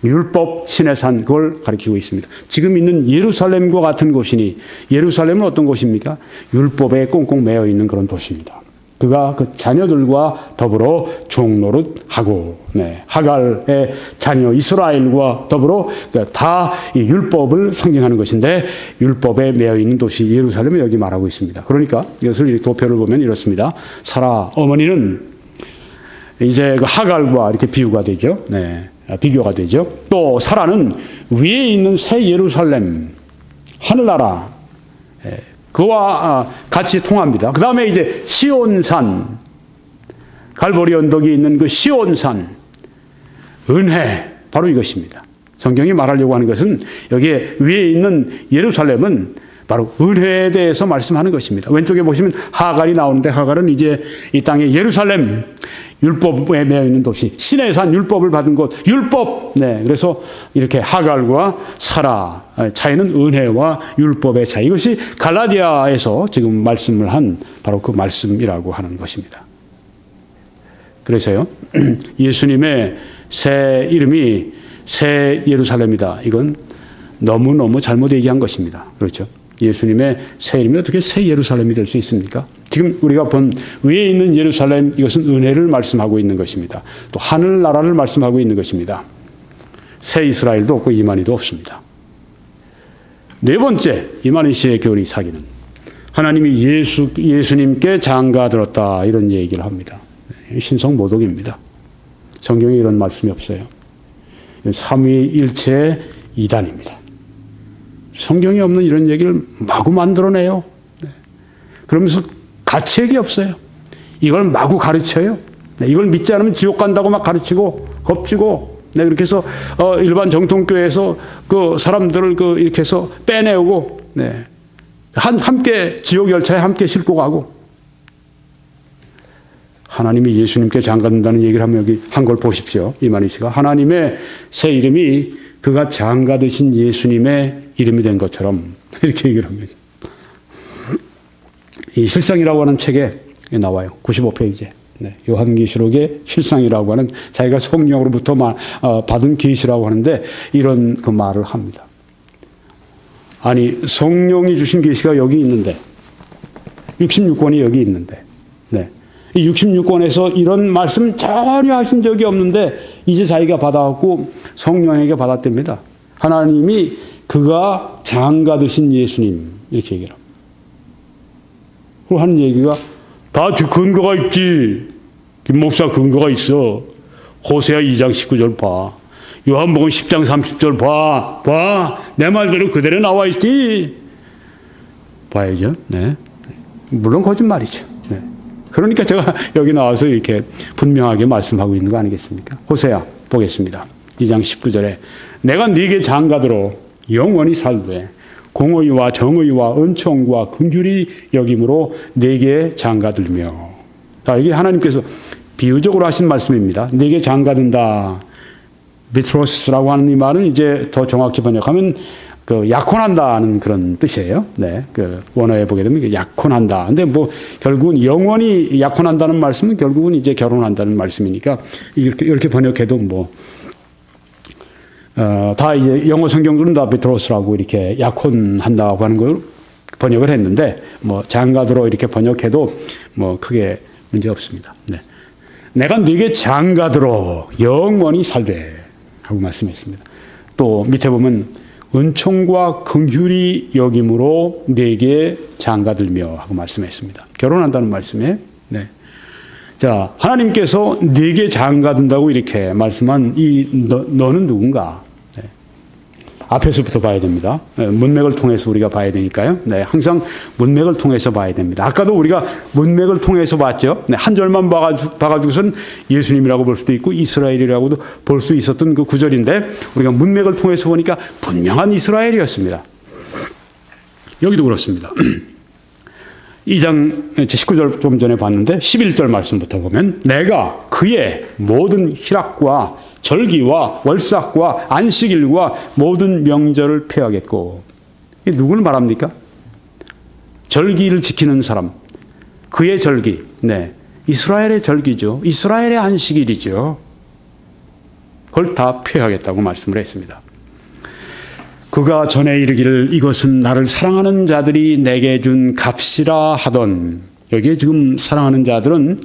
율법, 신의 산, 그걸 가리키고 있습니다. 지금 있는 예루살렘과 같은 곳이니 예루살렘은 어떤 곳입니까? 율법에 꽁꽁 매여 있는 그런 도시입니다. 그가 그 자녀들과 더불어 종노릇하고, 하갈의 자녀 이스라엘과 더불어 다 이 율법을 상징하는 것인데, 율법에 매여 있는 도시 예루살렘을 여기 말하고 있습니다. 그러니까 이것을 도표를 보면 이렇습니다. 사라 어머니는 이제 그 하갈과 이렇게 비유가 되죠. 비교가 되죠. 또 사라는 위에 있는 새 예루살렘, 하늘나라, 그와 같이 통합니다. 그 다음에 이제 시온산, 갈보리 언덕이 있는 그 시온산, 은혜, 바로 이것입니다. 성경이 말하려고 하는 것은 여기에 위에 있는 예루살렘은 바로 은혜에 대해서 말씀하는 것입니다. 왼쪽에 보시면 하갈이 나오는데, 하갈은 이제 이 땅의 예루살렘, 율법에 매여 있는 도시, 신의 산, 율법을 받은 곳, 율법. 그래서 이렇게 하갈과 사라, 차이는 은혜와 율법의 차이. 이것이 갈라디아에서 지금 말씀을 한 바로 그 말씀이라고 하는 것입니다. 그래서요, 예수님의 새 이름이 새 예루살렘이다. 이건 너무너무 잘못 얘기한 것입니다. 그렇죠? 예수님의 새 이름이 어떻게 새 예루살렘이 될 수 있습니까? 지금 우리가 본 위에 있는 예루살렘, 이것은 은혜를 말씀하고 있는 것입니다. 또 하늘나라를 말씀하고 있는 것입니다. 새 이스라엘도 없고 이만희도 없습니다. 네 번째, 이만희 씨의 교리 사기는 하나님이 예수님께 장가들었다, 이런 얘기를 합니다. 신성모독입니다. 성경에 이런 말씀이 없어요. 삼위일체의 이단입니다. 성경에 없는 이런 얘기를 마구 만들어내요. 그러면서 가책이 없어요. 이걸 마구 가르쳐요. 이걸 믿지 않으면 지옥 간다고 막 가르치고 겁주고, 그렇게 해서 일반 정통교회에서 그 사람들을 이렇게 해서 빼내오고, 함께 지옥 열차에 함께 싣고 가고. 하나님이 예수님께 장가든다는 얘기를 하면 여기 한 걸 보십시오. 이만희 씨가 하나님의 새 이름이 그가 장가드신 예수님의 이름이 된 것처럼 이렇게 얘기를 합니다. 이 실상이라고 하는 책에 나와요. 95페이지에. 요한계시록의 실상이라고 하는 자기가 성령으로부터 받은 계시라고 하는데 이런 그 말을 합니다. 아니, 성령이 주신 계시가 여기 있는데, 66권이 여기 있는데, 이 66권에서 이런 말씀 전혀 하신 적이 없는데 이제 자기가 받아갖고 성령에게 받았답니다. 하나님이 그가 장가드신 예수님, 이렇게 얘기를 합니다. 그리고 하는 얘기가 다 근거가 있지. 김 목사 근거가 있어. 호세아 2장 19절 봐. 요한복음 10장 30절 봐. 내 말대로 그대로 나와 있지. 봐야죠. 물론 거짓말이죠. 그러니까 제가 여기 나와서 이렇게 분명하게 말씀하고 있는 거 아니겠습니까? 호세아 보겠습니다. 2장 19절에 내가 네게 장가들어 영원히 살되 공의와 정의와 은총과 긍휼이 여김으로 네게 장가들며. 자, 이게 하나님께서 비유적으로 하신 말씀입니다. 네게 장가든다. 비트로스라고 하는 이 말은 이제 더 정확히 번역하면 약혼한다는 그런 뜻이에요. 그 원어에 보게 되면 약혼한다. 근데 결국은 영원히 약혼한다는 말씀은 결국은 이제 결혼한다는 말씀이니까 이렇게 번역해도 다 이제 영어 성경들은 다 베트로스라고 이렇게 약혼한다고 하는 걸 번역을 했는데 장가들어 이렇게 번역해도 크게 문제 없습니다. 내가 네게 장가들어 영원히 살되 하고 말씀했습니다. 또 밑에 보면 은총과 긍휼이 여김으로 네게 장가들며 하고 말씀했습니다. 결혼한다는 말씀에. 자, 하나님께서 네게 장가든다고 이렇게 말씀한 이 너는 누군가? 앞에서부터 봐야 됩니다. 문맥을 통해서 우리가 봐야 되니까요. 항상 문맥을 통해서 봐야 됩니다. 아까도 우리가 문맥을 통해서 봤죠. 한 절만 봐가지고선 예수님이라고 볼 수도 있고 이스라엘이라고도 볼 수 있었던 그 구절인데 우리가 문맥을 통해서 보니까 분명한 이스라엘이었습니다. 여기도 그렇습니다. 2장 19절 좀 전에 봤는데 11절 말씀부터 보면 내가 그의 모든 희락과 절기와 월삭과 안식일과 모든 명절을 폐하겠고. 이게 누구를 말합니까? 절기를 지키는 사람. 그의 절기. 이스라엘의 절기죠. 이스라엘의 안식일이죠. 그걸 다 폐하겠다고 말씀을 했습니다. 그가 전에 이르기를 이것은 나를 사랑하는 자들이 내게 준 값이라 하던. 여기에 지금 사랑하는 자들은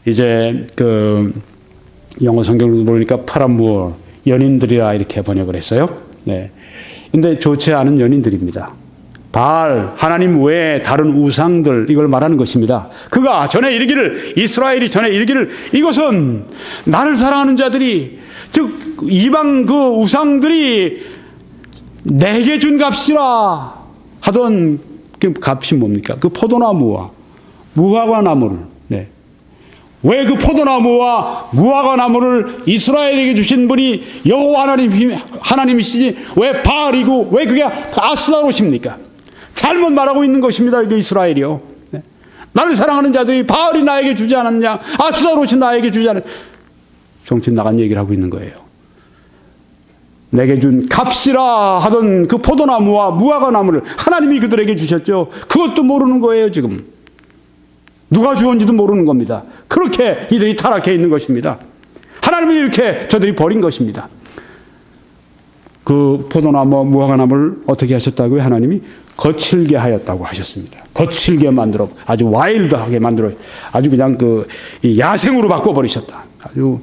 이제 그 영어 성경을 보니까 파라무어, 연인들이라 이렇게 번역을 했어요. 네. 근데 좋지 않은 연인들입니다. 바알, 하나님 외에 다른 우상들, 이걸 말하는 것입니다. 그가 전에 이르기를, 이스라엘이 전에 이르기를, 이것은 나를 사랑하는 자들이, 즉 이방 그 우상들이 내게 준 값이라 하던 그 값이 뭡니까? 그 포도나무와 무화과 나무를, 네. 왜 그 포도나무와 무화과 나무를 이스라엘에게 주신 분이 여호와 하나님이시지 왜 바알이고 왜 그게 아스타롯입니까? 잘못 말하고 있는 것입니다. 이게 이스라엘이요. 네. 나를 사랑하는 자들이 바알이 나에게 주지 않았냐, 아스타롯이 나에게 주지 않았냐, 정신 나간 얘기를 하고 있는 거예요. 내게 준 값이라 하던 그 포도나무와 무화과 나무를 하나님이 그들에게 주셨죠. 그것도 모르는 거예요. 지금 누가 주었는지도 모르는 겁니다. 그렇게 이들이 타락해 있는 것입니다. 하나님이 이렇게 저들이 버린 것입니다. 그 포도나무 무화과 나무를 어떻게 하셨다고요? 하나님이 거칠게 하였다고 하셨습니다. 거칠게 만들어, 아주 와일드하게 만들어, 아주 그냥 그 야생으로 바꿔버리셨다. 아주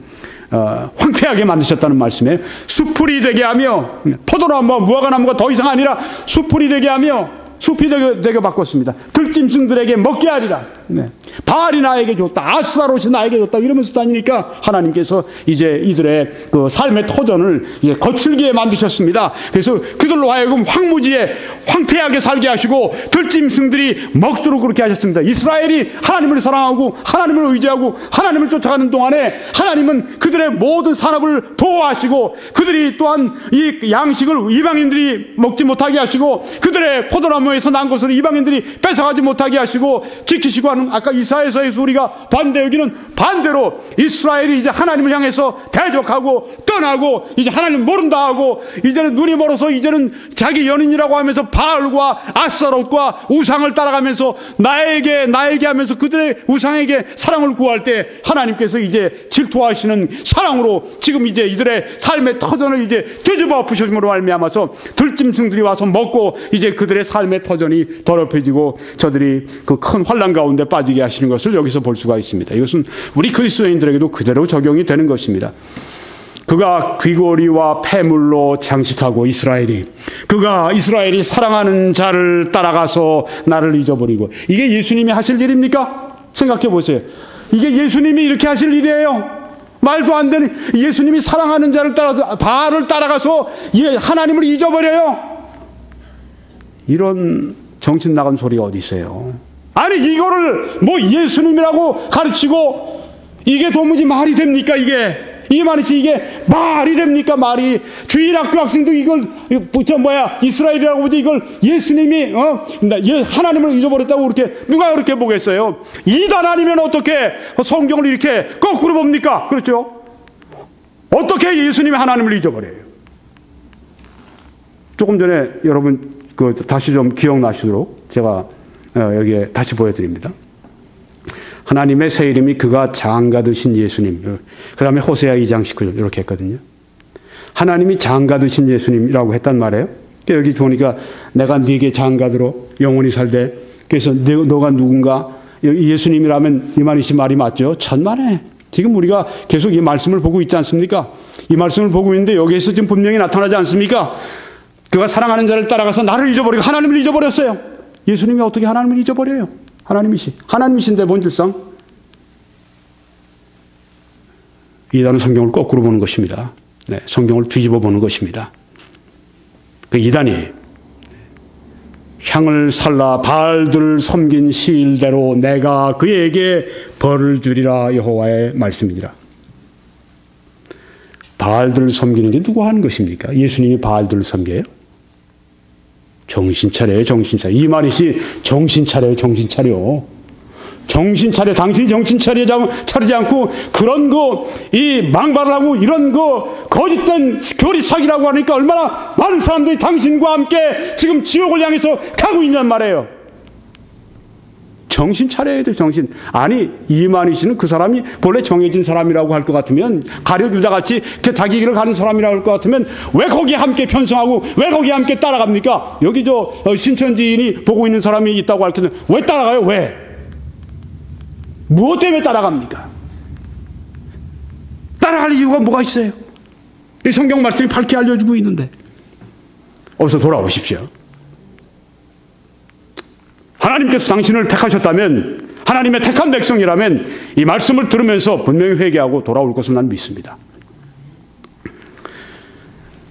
황폐하게 만드셨다는 말씀이에요. 수풀이 되게 하며, 포도나무와 무화과나무가 더 이상 아니라 수풀이 되게 하며, 숲이 되게 바꿨습니다. 들짐승들에게 먹게 하리라. 네. 바알이 나에게 줬다, 아스타롯이 나에게 줬다, 이러면서 다니니까 하나님께서 이제 이들의 그 삶의 터전을 이제 거칠게 만드셨습니다. 그래서 그들로 하여금 황무지에 황폐하게 살게 하시고 들짐승들이 먹도록 그렇게 하셨습니다. 이스라엘이 하나님을 사랑하고 하나님을 의지하고 하나님을 쫓아가는 동안에 하나님은 그들의 모든 산업을 보호하시고 그들이 또한 이 양식을 이방인들이 먹지 못하게 하시고 그들의 포도나무에서 난 것을 이방인들이 뺏어가지 못하게 하시고 지키시고 하는, 아까 이사야서에서 우리가 봤는데 여기는 반대로 이스라엘이 이제 하나님을 향해서 대적하고 떠나고 이제 하나님 모른다 하고 이제는 눈이 멀어서 이제는 자기 연인이라고 하면서 바알과 아스타롯과 우상을 따라가면서 나에게 하면서 그들의 우상에게 사랑을 구할 때 하나님께서 이제 질투하시는 사랑으로 지금 이제 이들의 삶의 터전을 이제 뒤집어 엎으심으로 말미암아서 들짐승들이 와서 먹고 이제 그들의 삶의 터전이 더럽혀지고 저들이 그 큰 환난 가운데 빠지게 하시는 것을 여기서 볼 수가 있습니다. 이것은 우리 그리스도인들에게도 그대로 적용이 되는 것입니다. 그가 귀고리와 폐물로 장식하고 이스라엘이 사랑하는 자를 따라가서 나를 잊어버리고, 이게 예수님이 하실 일입니까? 생각해 보세요. 이게 예수님이 이렇게 하실 일이에요. 말도 안 되는, 예수님이 사랑하는 자를 따라서 바알을 따라가서 하나님을 잊어버려요. 이런 정신 나간 소리가 어디 있어요? 아니 이거를 뭐 예수님이라고 가르치고 이게 도무지 말이 됩니까? 이게 말이 됩니까? 말이. 주일학교 학생도 이걸 이스라엘이라고 보지 이걸 예수님이 하나님을 잊어버렸다고 그렇게 누가 그렇게 보겠어요? 이단 아니면 어떻게 성경을 이렇게 거꾸로 봅니까? 그렇죠? 어떻게 예수님이 하나님을 잊어버려요? 조금 전에 여러분 다시 좀 기억나시도록 제가 여기에 다시 보여드립니다. 하나님의 새 이름이 그가 장가드신 예수님. 그 다음에 호세아 2장 19절 이렇게 했거든요. 하나님이 장가드신 예수님이라고 했단 말이에요. 여기 보니까 내가 네게 장가들어 영원히 살되, 그래서 너가 누군가? 예수님이라면 이만희 말이 맞죠? 천만에. 지금 우리가 계속 이 말씀을 보고 있지 않습니까? 이 말씀을 보고 있는데 여기에서 지금 분명히 나타나지 않습니까? 그가 사랑하는 자를 따라가서 나를 잊어버리고 하나님을 잊어버렸어요. 예수님이 어떻게 하나님을 잊어버려요? 하나님이신데 본질상 이단은 성경을 거꾸로 보는 것입니다. 네, 성경을 뒤집어 보는 것입니다. 그 이단이 향을 살라 바알들을 섬긴 시일대로 내가 그에게 벌을 주리라 여호와의 말씀이니라. 바알들을 섬기는 게 누가 하는 것입니까? 예수님이 바알들을 섬겨요? 정신 차려요, 정신 차려. 이만희 씨, 정신 차려요, 정신 차려. 정신 차려. 당신이 정신 차리지 않고 그런 이 망발을 하고 이런 거짓된 교리 사기라고 하니까 얼마나 많은 사람들이 당신과 함께 지금 지옥을 향해서 가고 있냔 말이에요. 정신 차려야 돼, 정신. 아니, 이만희 씨는 그 사람이 본래 정해진 사람이라고 할 것 같으면, 가룟유다같이 자기 길을 가는 사람이라고 할 것 같으면 왜 거기에 함께 편성하고 왜 거기에 함께 따라갑니까? 여기 신천지인이 보고 있는 사람이 있다고 할 때는 왜 따라가요? 왜? 무엇 때문에 따라갑니까? 따라갈 이유가 뭐가 있어요? 이 성경 말씀이 밝게 알려주고 있는데 어서 돌아오십시오. 하나님께서 당신을 택하셨다면, 하나님의 택한 백성이라면 이 말씀을 들으면서 분명히 회개하고 돌아올 것을 난 믿습니다.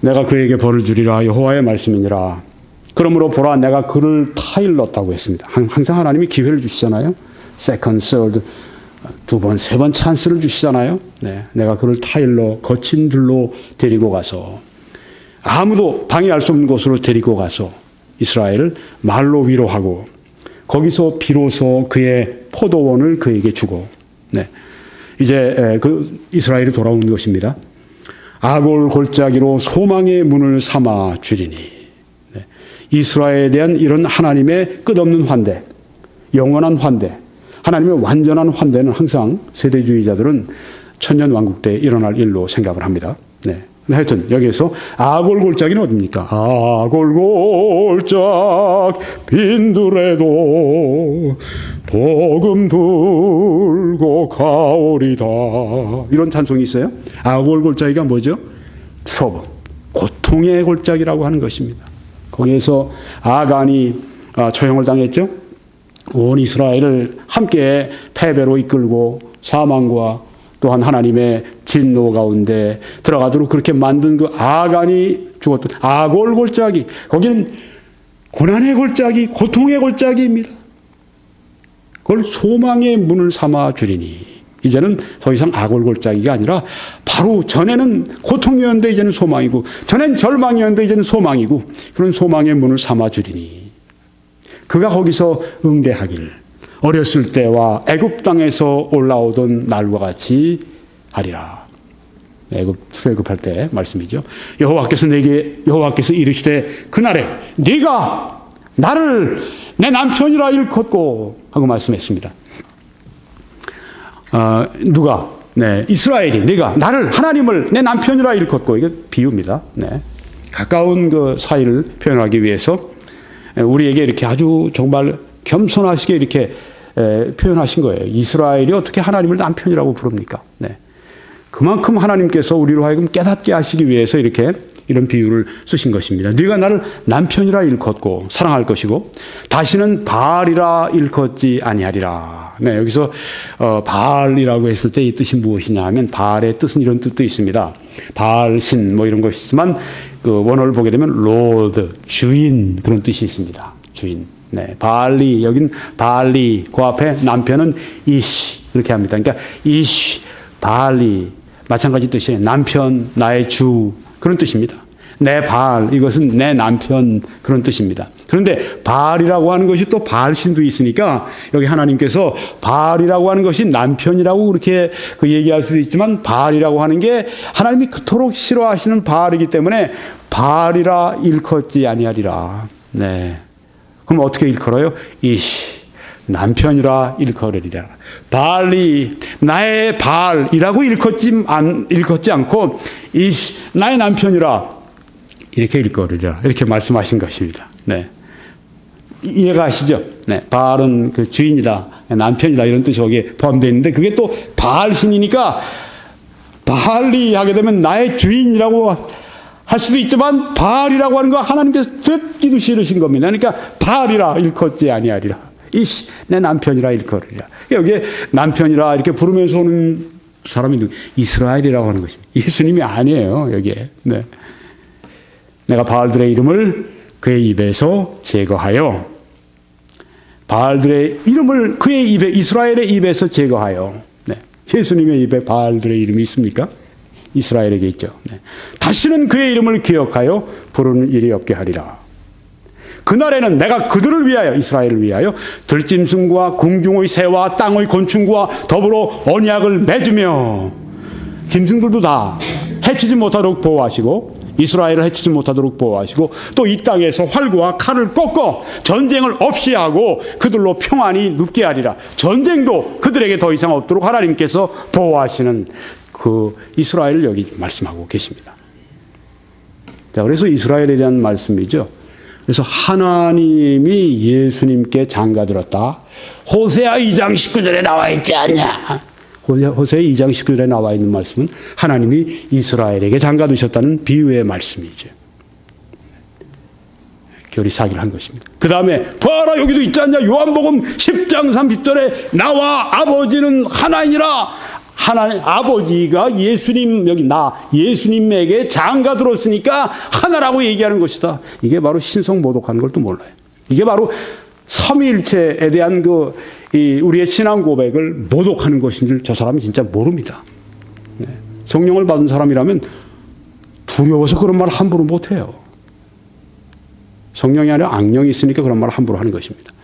내가 그에게 벌을 주리라 여호와의 말씀이니라. 그러므로 보라, 내가 그를 타일렀다고 했습니다. 항상 하나님이 기회를 주시잖아요. 세컨드, 서드, 두 번, 세 번 찬스를 주시잖아요. 네, 내가 그를 타일러 거친 들로 데리고 가서, 아무도 방해할 수 없는 곳으로 데리고 가서 이스라엘을 말로 위로하고, 거기서 비로소 그의 포도원을 그에게 주고, 네, 이제 그 이스라엘이 돌아온 것입니다. 아골 골짜기로 소망의 문을 삼아 주리니. 네, 이스라엘에 대한 이런 하나님의 끝없는 환대, 영원한 환대, 하나님의 완전한 환대는 항상 세대주의자들은 천년왕국 때 일어날 일로 생각을 합니다. 네. 하여튼 여기에서 아골 골짜기는 어디입니까? 아골 골짝 빈들에도 복음 들고 가오리다. 이런 찬송이 있어요. 아골 골짜기가 뭐죠? 트러블, 고통의 골짜기라고 하는 것입니다. 거기에서 아간이 처형을 당했죠. 온 이스라엘을 함께 패배로 이끌고 사망과 또한 하나님의 진노 가운데 들어가도록 그렇게 만든 그 아간이 죽었던 아골 골짜기, 거기는 고난의 골짜기, 고통의 골짜기입니다. 그걸 소망의 문을 삼아 주리니. 이제는 더 이상 아골 골짜기가 아니라 바로 전에는 고통이었는데 이제는 소망이고, 전엔 절망이었는데 이제는 소망이고, 그런 소망의 문을 삼아 주리니. 그가 거기서 응대하길 어렸을 때와 애굽 땅에서 올라오던 날과 같이 하리라. 출애굽할 때 말씀이죠. 여호와께서 이르시되 그날에 네가 나를 내 남편이라 일컫고 하고 말씀했습니다. 누가? 네, 이스라엘이 네가 나를, 하나님을 내 남편이라 일컫고, 이게 비유입니다. 네, 가까운 그 사이를 표현하기 위해서 우리에게 이렇게 아주 정말 겸손하시게 이렇게 표현하신 거예요. 이스라엘이 어떻게 하나님을 남편이라고 부릅니까? 네. 그만큼 하나님께서 우리로 하여금 깨닫게 하시기 위해서 이렇게 이런 비유를 쓰신 것입니다. 네가 나를 남편이라 일컫고 사랑할 것이고 다시는 바알이라 일컫지 아니하리라. 네, 여기서 바알이라고 했을 때 이 뜻이 무엇이냐 하면, 바알의 뜻은 이런 뜻도 있습니다. 바알 신 뭐 이런 것이지만 그 원어를 보게 되면 로드, 주인, 그런 뜻이 있습니다. 주인. 네, 바알리, 여긴 바알리, 그 앞에 남편은 이시 이렇게 합니다. 그러니까 이시, 바알리 마찬가지 뜻이에요. 남편, 나의 주, 그런 뜻입니다. 내 바알, 이것은 내 남편, 그런 뜻입니다. 그런데 바알이라고 하는 것이 또 바알신도 있으니까 여기 하나님께서 바알이라고 하는 것이 남편이라고 그렇게 얘기할 수도 있지만, 바알이라고 하는 게 하나님이 그토록 싫어하시는 바알이기 때문에 바알이라 일컫지 아니하리라. 네. 그럼 어떻게 일컬어요? 이시, 남편이라 일컬으리라. 바알리, 나의 바알이라고 일컫지 않고 이시, 나의 남편이라 이렇게 일컬으리라. 이렇게 말씀하신 것입니다. 네. 이해가 가시죠? 네. 바알은 그 주인이다, 남편이다, 이런 뜻이 거기에 포함되어 있는데, 그게 또 바알신이니까 바알리 하게 되면 나의 주인이라고 할 수도 있지만, 바알이라고 하는 거 하나님께서 듣기도 싫으신 겁니다. 그러니까 바알이라 일컫지 아니하리라. 이시, 내 남편이라 일컬으리라. 여기에 남편이라 이렇게 부르면서 오는 사람이 이스라엘이라고 하는 것입니다. 예수님이 아니에요, 여기에. 네. 내가 바알들의 이름을 그의 입에서 제거하여, 바알들의 이름을 그의 입에, 이스라엘의 입에서 제거하여. 네. 예수님의 입에 바알들의 이름이 있습니까? 이스라엘에게 있죠. 네. 다시는 그의 이름을 기억하여 부르는 일이 없게 하리라. 그날에는 내가 그들을 위하여, 이스라엘을 위하여 들짐승과 궁중의 새와 땅의 곤충과 더불어 언약을 맺으며, 짐승들도 다 해치지 못하도록 보호하시고 이스라엘을 해치지 못하도록 보호하시고, 또 이 땅에서 활과 칼을 꺾어 전쟁을 없이 하고 그들로 평안히 눕게 하리라. 전쟁도 그들에게 더 이상 없도록 하나님께서 보호하시는 그 이스라엘을 여기 말씀하고 계십니다. 자, 그래서 이스라엘에 대한 말씀이죠. 그래서 하나님이 예수님께 장가들었다. 호세아 2장 19절에 나와 있지 않냐. 호세아 2장 19절에 나와 있는 말씀은 하나님이 이스라엘에게 장가드셨다는 비유의 말씀이죠. 결이 사기를 한 것입니다. 그 다음에 봐라 여기도 있지 않냐. 요한복음 10장 30절에 나와 아버지는 하나이니라. 하나님 아버지가 예수님 여기 예수님에게 장가 들었으니까 하나라고 얘기하는 것이다. 이게 바로 신성 모독하는 걸 또 몰라요. 이게 바로 삼위일체에 대한 우리의 신앙 고백을 모독하는 것인 줄 저 사람이 진짜 모릅니다. 네. 성령을 받은 사람이라면 두려워서 그런 말 함부로 못해요. 성령이 아니라 악령이 있으니까 그런 말을 함부로 하는 것입니다.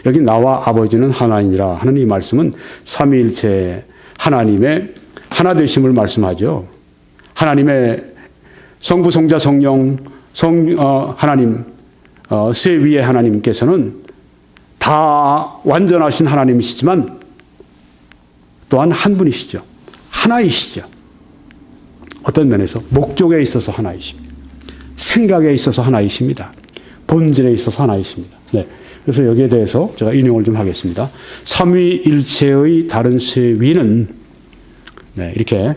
여기 나와 아버지는 하나이니라 하는 이 말씀은 삼위일체 하나님의 하나되심을 말씀하죠. 하나님의 성부, 성자, 성령, 하나님, 세 위의 하나님께서는 다 완전하신 하나님이시지만 또한 한 분이시죠. 하나이시죠. 어떤 면에서 목적에 있어서 하나이십니다. 생각에 있어서 하나이십니다. 본질에 있어서 하나이십니다. 네. 그래서 여기에 대해서 제가 인용을 좀 하겠습니다. 삼위일체의 다른 세 위는 네, 이렇게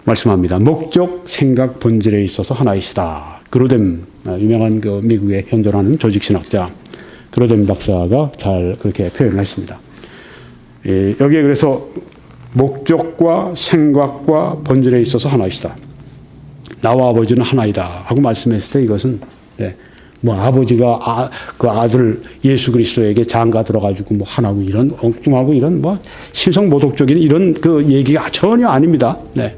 말씀합니다. 목적, 생각, 본질에 있어서 하나이시다. 그로뎀, 유명한 미국에 현존하는 조직신학자 그로뎀 박사가 잘 그렇게 표현을 했습니다. 여기에 그래서 목적과 생각과 본질에 있어서 하나이시다. 나와 아버지는 하나이다 하고 말씀했을 때 이것은 네, 아버지가 그 아들 예수 그리스도에게 장가 들어가지고 하나고 이런 엉뚱하고 이런 신성 모독적인 이런 얘기가 전혀 아닙니다. 네.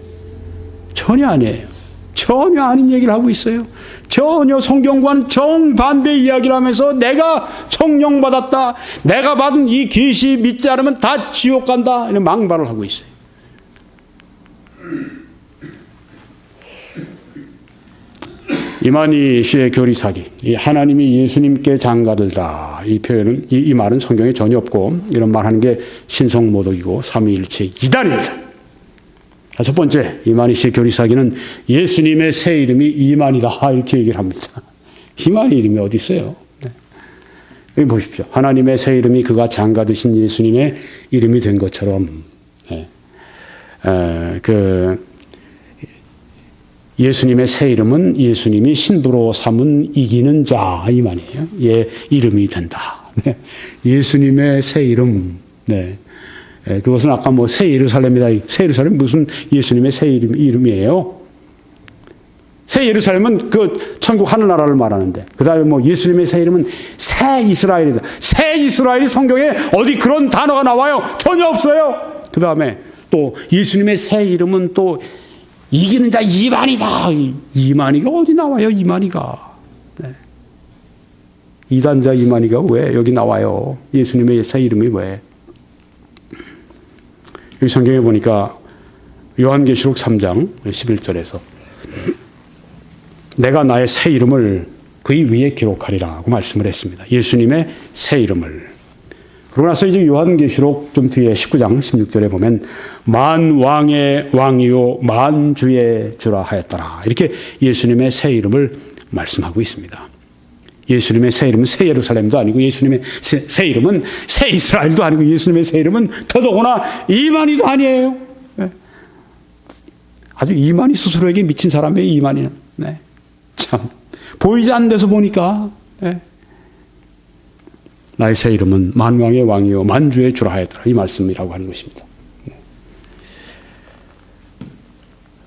전혀 아니에요. 전혀 아닌 얘기를 하고 있어요. 전혀 성경과는 정반대 이야기를 하면서 내가 성령 받았다. 내가 받은 이 계시 믿지 않으면 다 지옥 간다. 이런 망발을 하고 있어요. 이만희 씨의 교리사기, 이 하나님이 예수님께 장가들다. 이 표현은, 이 말은 성경에 전혀 없고, 이런 말 하는 게 신성모독이고, 삼위일체 이단입니다. 첫 번째, 이만희 씨의 교리사기는 예수님의 새 이름이 이만이다. 이렇게 얘기를 합니다. 이만희 이름이 어디 있어요? 네. 여기 보십시오. 하나님의 새 이름이 그가 장가드신 예수님의 이름이 된 것처럼, 네. 예수님의 새 이름은 예수님이 신부로 삼은 이기는 자, 이 말이에요. 예, 이름이 된다. 네. 예수님의 새 이름. 네. 그것은 아까 새 예루살렘이다. 새 예루살렘 무슨 예수님의 새 이름이에요? 새 예루살렘은 천국 하늘나라를 말하는데, 그 다음에 예수님의 새 이름은 새 이스라엘이다. 새 이스라엘이 성경에 어디 그런 단어가 나와요? 전혀 없어요. 그 다음에 또 예수님의 새 이름은 또 이기는 자 이만이다. 이만이가 어디 나와요? 이만이가. 네. 이단자 이만이가 왜 여기 나와요? 예수님의 새 이름이 왜? 여기 성경에 보니까 요한계시록 3장 11절에서 내가 나의 새 이름을 그의 위에 기록하리라고 말씀을 했습니다. 예수님의 새 이름을. 그러고 나서 이제 요한계시록 좀 뒤에 19장 16절에 보면 만왕의 왕이요 만주의 주라 하였더라. 이렇게 예수님의 새 이름을 말씀하고 있습니다. 예수님의 새 이름은 새 예루살렘도 아니고 예수님의 새 이름은 새 이스라엘도 아니고 예수님의 새 이름은 더더구나 이만희도 아니에요. 네. 아주 이만희 스스로에게 미친 사람이에요. 이만희는. 네. 참 보이지 않는 데서 보니까 네. 나의 새 이름은 만왕의 왕이요 만주의 주라 하였더라. 이 말씀이라고 하는 것입니다. 네.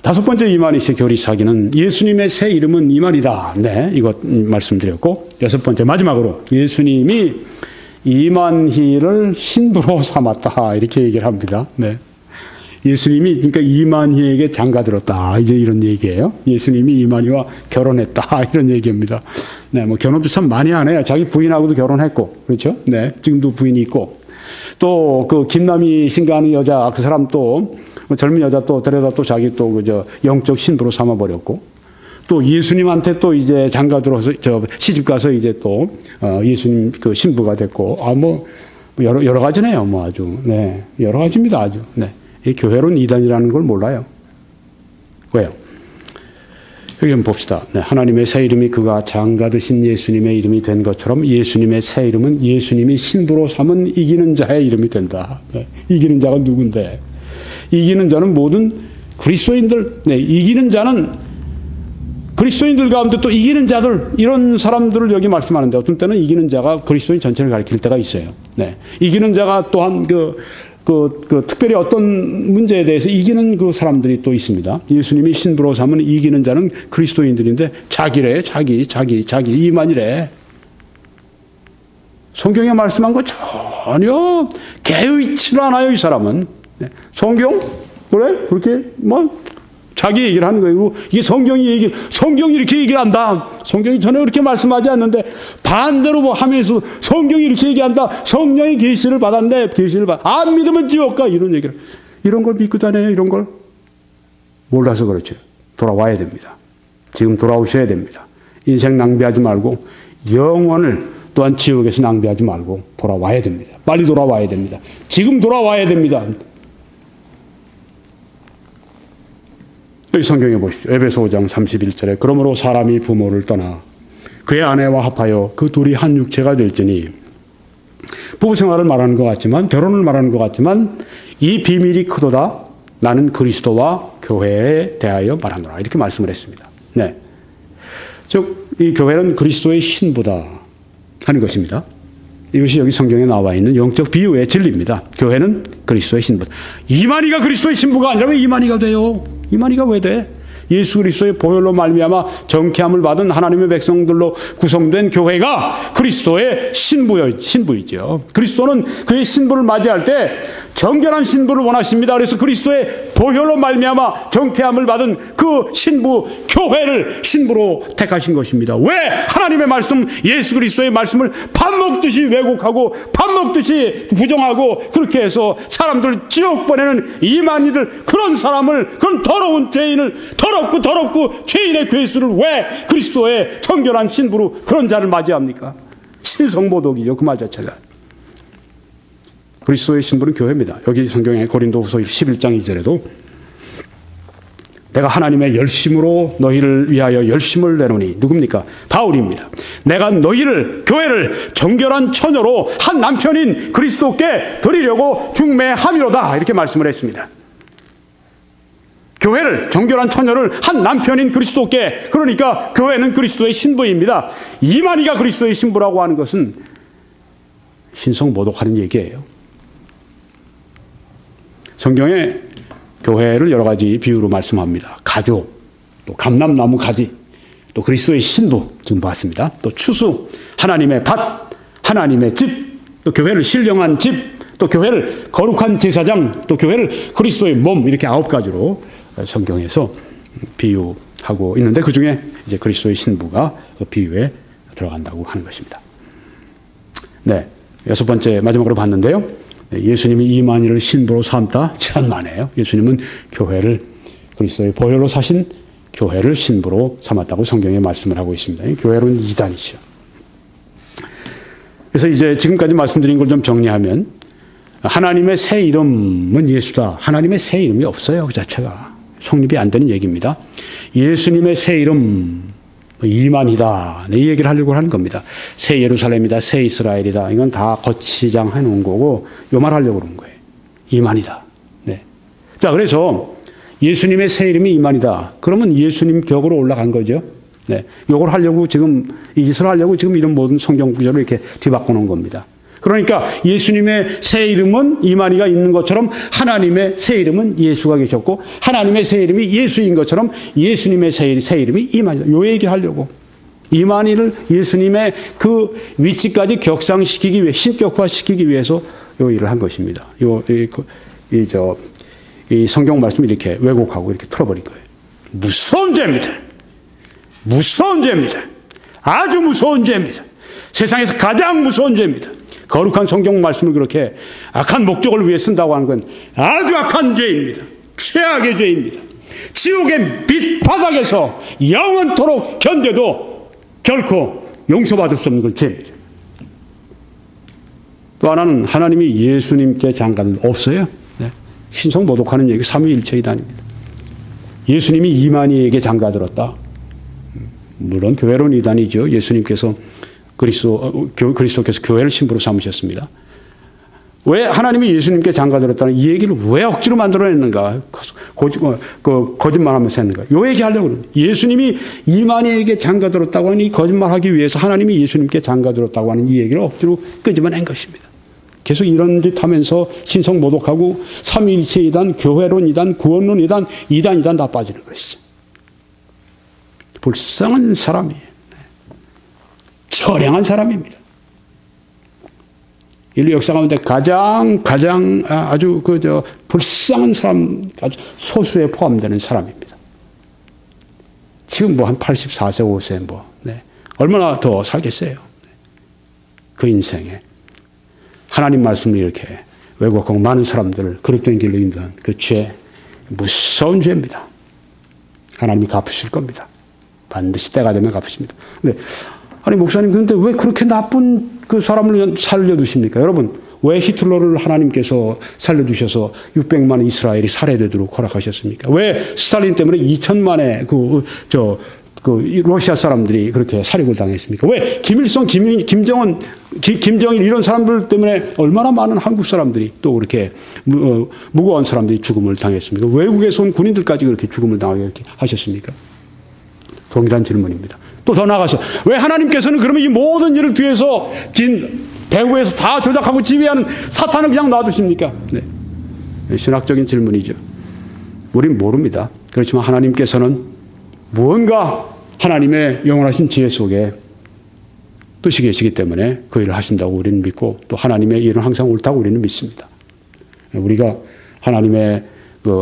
다섯 번째 이만희 씨의 교리사기는 예수님의 새 이름은 이만이다. 네, 이것 말씀드렸고, 여섯 번째 마지막으로 예수님이 이만희를 신부로 삼았다. 이렇게 얘기를 합니다. 네. 예수님이 그러니까 이만희에게 장가들었다. 이제 이런 얘기예요. 예수님이 이만희와 결혼했다. 이런 얘기입니다. 네, 결혼도 참 많이 하네요. 자기 부인하고도 결혼했고, 그렇죠? 네, 지금도 부인이 있고, 또 김남희 신가하는 여자, 그 사람 또 젊은 여자 또 데려다 또 자기 또 영적 신부로 삼아버렸고, 또 예수님한테 또 이제 장가 들어서 시집 가서 이제 또 예수님 신부가 됐고, 여러 가지네요. 아주 네, 여러 가지입니다. 아주 네. 이 교회론 이단이라는 걸 몰라요. 왜요? 여기 한번 봅시다. 네, 하나님의 새 이름이 그가 장가드신 예수님의 이름이 된 것처럼 예수님의 새 이름은 예수님이 신부로 삼은 이기는 자의 이름이 된다. 네, 이기는 자가 누군데? 이기는 자는 모든 그리스도인들, 네, 이기는 자는 그리스도인들 가운데 또 이기는 자들, 이런 사람들을 여기 말씀하는데 어떤 때는 이기는 자가 그리스도인 전체를 가리킬 때가 있어요. 네, 이기는 자가 또한 특별히 어떤 문제에 대해서 이기는 그 사람들이 또 있습니다. 예수님이 신부로 삼은 이기는 자는 그리스도인들인데 자기래, 자기, 이만이래. 성경에 말씀한 거 전혀 개의치를 않아요, 이 사람은. 성경? 그래? 그렇게 자기 얘기를 하는 거예요. 이게 성경이 이렇게 얘기한다. 성경이 전혀 그렇게 말씀하지 않는데 반대로 하면서 성경이 이렇게 얘기한다. 성령의 계시를 받았네. 안 믿으면 지옥 가. 이런 얘기를. 이런 걸 믿고 다녀요. 이런 걸. 몰라서 그렇죠. 돌아와야 됩니다. 지금 돌아오셔야 됩니다. 인생 낭비하지 말고 영혼을 또한 지옥에서 낭비하지 말고 돌아와야 됩니다. 빨리 돌아와야 됩니다. 지금 돌아와야 됩니다. 여기 성경에 보십시오. 에베소 5장 31절에 그러므로 사람이 부모를 떠나 그의 아내와 합하여 그 둘이 한 육체가 될지니, 부부 생활을 말하는 것 같지만, 결혼을 말하는 것 같지만 이 비밀이 크도다. 나는 그리스도와 교회에 대하여 말하노라. 이렇게 말씀을 했습니다. 네, 즉 이 교회는 그리스도의 신부다 하는 것입니다. 이것이 여기 성경에 나와 있는 영적 비유의 진리입니다. 교회는 그리스도의 신부다. 이만희가 그리스도의 신부가 아니라 왜 이만희가 돼요? 이만희가 왜 돼? 예수 그리스도의 보혈로 말미암아 정케함을 받은 하나님의 백성들로 구성된 교회가 그리스도의 신부이죠. 그리스도는 그의 신부를 맞이할 때 정결한 신부를 원하십니다. 그래서 그리스도의 보혈로 말미암아 정케함을 받은 그 신부 교회를 신부로 택하신 것입니다. 왜? 하나님의 말씀, 예수 그리스도의 말씀을 밥 먹듯이 왜곡하고 밥 먹듯이 부정하고 그렇게 해서 사람들 지옥 보내는 이만희들, 그런 사람을, 그런 더러운 죄인을, 더럽고 죄인의 괴수를 왜 그리스도의 정결한 신부로 그런 자를 맞이합니까? 신성모독이죠. 그 말 자체가. 그리스도의 신부는 교회입니다. 여기 성경에 고린도후서 11장 2절에도 내가 하나님의 열심으로 너희를 위하여 열심을 내노니, 누굽니까? 바울입니다. 내가 너희를, 교회를 정결한 처녀로 한 남편인 그리스도께 드리려고 중매함이로다. 이렇게 말씀을 했습니다. 교회를, 정결한 처녀를 한 남편인 그리스도께, 그러니까 교회는 그리스도의 신부입니다. 이만희가 그리스도의 신부라고 하는 것은 신성모독하는 얘기예요. 성경에 교회를 여러 가지 비유로 말씀합니다. 가죽, 또 감람나무 가지, 또 그리스도의 신부 지금 봤습니다. 또 추수, 하나님의 밭, 하나님의 집, 또 교회를 신령한 집, 또 교회를 거룩한 제사장, 또 교회를 그리스도의 몸, 이렇게 9가지로 성경에서 비유하고 있는데 그 중에 이제 그리스도의 신부가 그 비유에 들어간다고 하는 것입니다. 네, 6번째 마지막으로 봤는데요. 예수님이 이만희를 신부로 삼다 천만에요. 예수님은 교회를, 그리스도의 보혈로 사신 교회를 신부로 삼았다고 성경에 말씀을 하고 있습니다. 교회는 이단이죠. 그래서 이제 지금까지 말씀드린 걸 좀 정리하면, 하나님의 새 이름은 예수다. 하나님의 새 이름이 없어요. 그 자체가 성립이 안 되는 얘기입니다. 예수님의 새 이름 이만희다. 이 얘기를 하려고 하는 겁니다. 새 예루살렘이다. 새 이스라엘이다. 이건 다 거치장 해놓은 거고 요 말 하려고 그런 거예요. 이만희다. 네. 자, 그래서 예수님의 새 이름이 이만희다. 그러면 예수님 격으로 올라간 거죠. 네. 요걸 하려고 지금, 이 짓을 하려고 지금 이런 모든 성경 구절을 이렇게 뒤바꿔 놓은 겁니다. 그러니까 예수님의 새 이름은 이만희가 있는 것처럼 하나님의 새 이름은 예수가 계셨고, 하나님의 새 이름이 예수인 것처럼 예수님의 새 이름이 이만희다. 요 얘기 하려고. 이만희를 예수님의 그 위치까지 격상시키기 위해, 신격화시키기 위해서 요 일을 한 것입니다. 이 성경 말씀을 이렇게 왜곡하고 이렇게 틀어버린 거예요. 무서운 죄입니다. 무서운 죄입니다. 아주 무서운 죄입니다. 세상에서 가장 무서운 죄입니다. 거룩한 성경 말씀을 그렇게 악한 목적을 위해 쓴다고 하는 건 아주 악한 죄입니다. 최악의 죄입니다. 지옥의 밑바닥에서 영원토록 견뎌도 결코 용서받을 수 없는 건 죄입니다. 또 하나는 하나님이 예수님께 장가들 없어요. 네. 신성모독하는 얘기, 삼위일체이다입니다. 예수님이 이만희에게 장가들었다. 물론 교회론 이단이죠. 예수님께서 그리스도께서 교회를 신부로 삼으셨습니다. 왜 하나님이 예수님께 장가들었다는 이 얘기를 왜 억지로 만들어냈는가? 거짓말하면서 했는가? 요 얘기하려고 그러는 거예요. 예수님이 이만희에게 장가들었다고 하니 거짓말하기 위해서 하나님이 예수님께 장가들었다고 하는 이 얘기를 억지로 끄집어낸 것입니다. 계속 이런 짓 하면서 신성 모독하고 삼위일체 이단, 교회론 이단, 구원론 이단, 이단 다 빠지는 것이죠. 불쌍한 사람이에요. 처량한 사람입니다. 인류 역사 가운데 가장 아주 불쌍한 사람, 아주 소수에 포함되는 사람입니다. 지금 뭐 한 84세, 5세 얼마나 더 살겠어요. 그 인생에 하나님 말씀을 이렇게 왜곡하고 많은 사람들을 그릇된 길로 인도한 그 죄, 무서운 죄입니다. 하나님이 갚으실 겁니다. 반드시 때가 되면 갚으십니다. 근데 아니 목사님 근데 왜 그렇게 나쁜 그 사람을 살려두십니까? 여러분 왜 히틀러를 하나님께서 살려두셔서 600만 이스라엘이 살해되도록 허락하셨습니까? 왜 스탈린 때문에 2천만의 러시아 사람들이 그렇게 살육을 당했습니까? 왜 김일성, 김정은, 김정일 이런 사람들 때문에 얼마나 많은 한국 사람들이 또 그렇게 무고한 사람들이 죽음을 당했습니까? 외국에서 온 군인들까지 그렇게 죽음을 당하게 이렇게 하셨습니까? 동일한 질문입니다. 또 더 나아가서 왜 하나님께서는 그러면 이 모든 일을 뒤에서 배후에서 다 조작하고 지휘하는 사탄을 그냥 놔두십니까? 네. 신학적인 질문이죠. 우린 모릅니다. 그렇지만 하나님께서는 무언가 하나님의 영원하신 지혜 속에 뜻이 계시기 때문에 그 일을 하신다고 우리는 믿고 또 하나님의 일은 항상 옳다고 우리는 믿습니다. 우리가 하나님의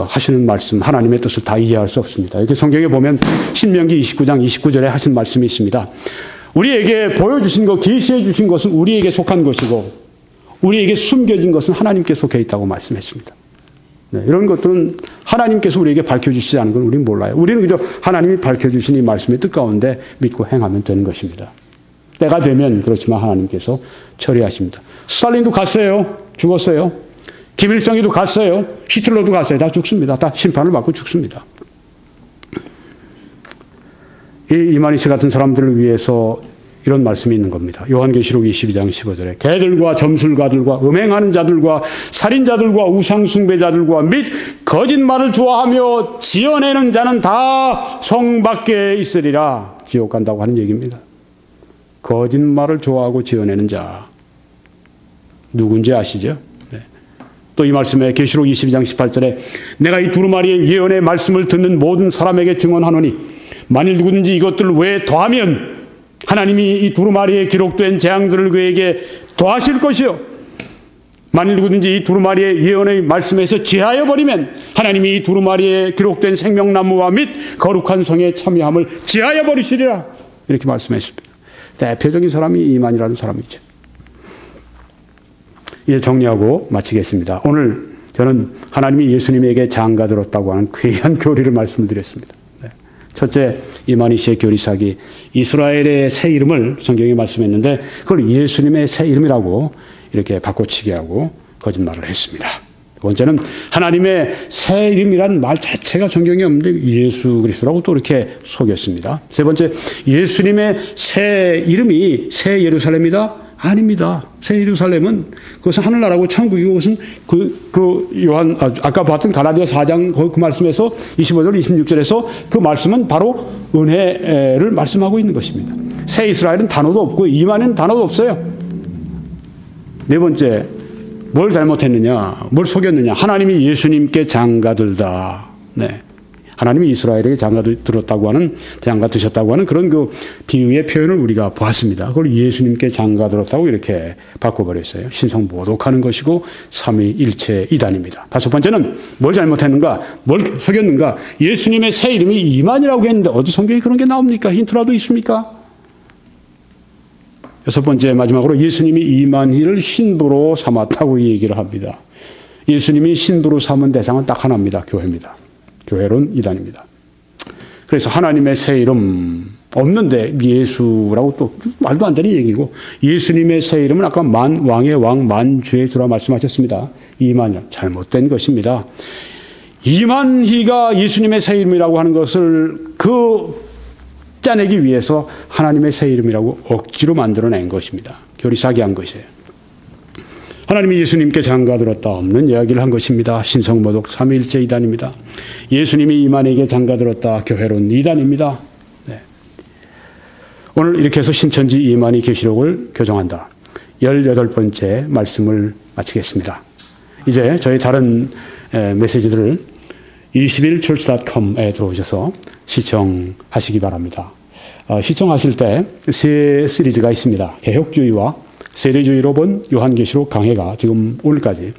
하시는 말씀, 하나님의 뜻을 다 이해할 수 없습니다. 이렇게 성경에 보면 신명기 29장 29절에 하신 말씀이 있습니다. 우리에게 보여주신 것, 계시해 주신 것은 우리에게 속한 것이고 우리에게 숨겨진 것은 하나님께 속해 있다고 말씀했습니다. 네, 이런 것들은 하나님께서 우리에게 밝혀주시지 않은 건 우리는 몰라요. 우리는 그저 하나님이 밝혀주신 이 말씀의 뜻 가운데 믿고 행하면 되는 것입니다. 때가 되면 그렇지만 하나님께서 처리하십니다. 스탈린도 갔어요. 죽었어요. 김일성이도 갔어요. 히틀러도 갔어요. 다 죽습니다. 다 심판을 받고 죽습니다. 이만희 씨 같은 사람들을 위해서 이런 말씀이 있는 겁니다. 요한계시록 22장 15절에 개들과 점술가들과 음행하는 자들과 살인자들과 우상숭배자들과 및 거짓말을 좋아하며 지어내는 자는 다 성 밖에 있으리라. 지옥 간다고 하는 얘기입니다. 거짓말을 좋아하고 지어내는 자. 누군지 아시죠? 네. 또 이 말씀에 계시록 22장 18절에 내가 이 두루마리의 예언의 말씀을 듣는 모든 사람에게 증언하노니 만일 누구든지 이것들을 외에 더하면 하나님이 이 두루마리에 기록된 재앙들을 그에게 더하실 것이요. 만일 누구든지 이 두루마리의 예언의 말씀에서 제하여 버리면 하나님이 이 두루마리에 기록된 생명나무와 및 거룩한 성의 참여함을 제하여 버리시리라. 이렇게 말씀했습니다. 대표적인 사람이 이만이라는 사람이죠. 이제 정리하고 마치겠습니다. 오늘 저는 하나님이 예수님에게 장가들었다고 하는 귀한 교리를 말씀을 드렸습니다. 첫째, 이만희 씨의 교리사기, 이스라엘의 새 이름을 성경에 말씀했는데 그걸 예수님의 새 이름이라고 이렇게 바꿔치기 하고 거짓말을 했습니다. 두 번째는 하나님의 새 이름이란 말 자체가 성경에 없는데 예수 그리스도라고 또 이렇게 속였습니다. 세 번째, 예수님의 새 이름이 새 예루살렘이다? 아닙니다. 새 예루살렘은 그것은 하늘나라고 천국이고 그것은 요한 아까 봤던 가라디아 4장 그 말씀에서 25절 26절에서 그 말씀은 바로 은혜를 말씀하고 있는 것입니다. 새 이스라엘은 단어도 없고 이만은 단어도 없어요. 네 번째, 뭘 잘못했느냐, 뭘 속였느냐. 하나님이 예수님께 장가들다. 네. 하나님이 이스라엘에게 장가들었다고 하는, 장가드셨다고 하는 그런 그 비유의 표현을 우리가 보았습니다. 그걸 예수님께 장가들었다고 이렇게 바꿔버렸어요. 신성 모독하는 것이고 삼위일체 이단입니다. 다섯 번째는 뭘 잘못했는가, 뭘 속였는가. 예수님의 새 이름이 이만이라고 했는데 어디 성경에 그런 게 나옵니까? 힌트라도 있습니까? 여섯 번째, 마지막으로 예수님이 이만희를 신부로 삼았다고 얘기를 합니다. 예수님이 신부로 삼은 대상은 딱 하나입니다. 교회입니다. 교회론 이단입니다. 그래서 하나님의 새 이름 없는데 예수라고 또 말도 안 되는 얘기고 예수님의 새 이름은 아까 왕의 왕 만주의 주라 말씀하셨습니다. 이만희 잘못된 것입니다. 이만희가 예수님의 새 이름이라고 하는 것을 그 짜내기 위해서 하나님의 새 이름이라고 억지로 만들어낸 것입니다. 교리 사기한 것이에요. 하나님이 예수님께 장가들었다 없는 이야기를 한 것입니다. 신성모독 삼위일체 이단입니다. 예수님이 이만희에게 장가들었다 교회론 이단입니다. 네. 오늘 이렇게 해서 신천지 이만희 계시록을 교정한다. 18번째 말씀을 마치겠습니다. 이제 저희 다른 메시지들을 21church.com에 들어오셔서 시청하시기 바랍니다. 시청하실 때 세 시리즈가 있습니다. 개혁주의와 세대주의로 본 요한계시록 강해가 지금 오늘까지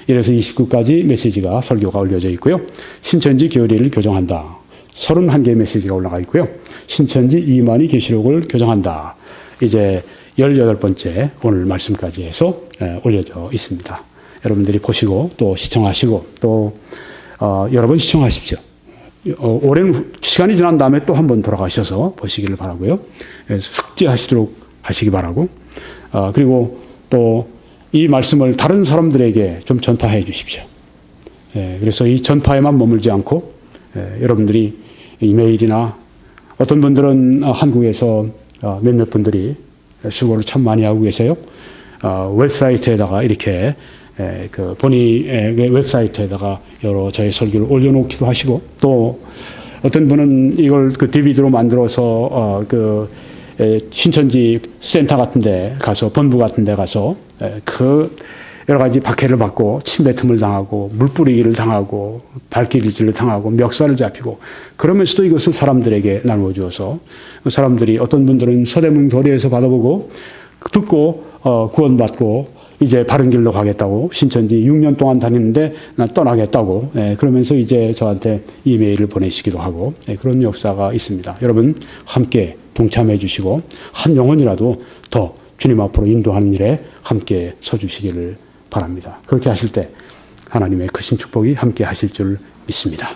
1에서 29까지 메시지가 설교가 올려져 있고요. 신천지 교리를 교정한다. 31개의 메시지가 올라가 있고요. 신천지 이만희 계시록을 교정한다. 이제 18번째 오늘 말씀까지 해서 올려져 있습니다. 여러분들이 보시고 또 시청하시고 또 여러 번 시청하십시오. 오랜 시간이 지난 다음에 또 한 번 돌아가셔서 보시기를 바라고요. 숙지하시도록 하시기 바라고 그리고 또 이 말씀을 다른 사람들에게 좀 전파해 주십시오. 그래서 이 전파에만 머물지 않고 여러분들이 이메일이나 어떤 분들은 한국에서 몇몇 분들이 수고를 참 많이 하고 계세요. 웹사이트에다가 이렇게 그 본인의 웹사이트에다가 여러 저의 설교를 올려놓기도 하시고 또 어떤 분은 이걸 그 DVD로 만들어서 그 신천지 센터 같은데 가서 본부 같은데 가서 그 여러 가지 박해를 받고 침뱉음을 당하고 물 뿌리기를 당하고 발길질을 당하고 멱살을 잡히고 그러면서도 이것을 사람들에게 나누어 주어서 사람들이 어떤 분들은 서대문 교리에서 받아보고 듣고 구원받고 이제 바른 길로 가겠다고 신천지 6년 동안 다니는데 난 떠나겠다고 그러면서 이제 저한테 이메일을 보내시기도 하고 그런 역사가 있습니다. 여러분 함께 동참해 주시고 한 영혼이라도 더 주님 앞으로 인도하는 일에 함께 서주시기를 바랍니다. 그렇게 하실 때 하나님의 크신 축복이 함께 하실 줄 믿습니다.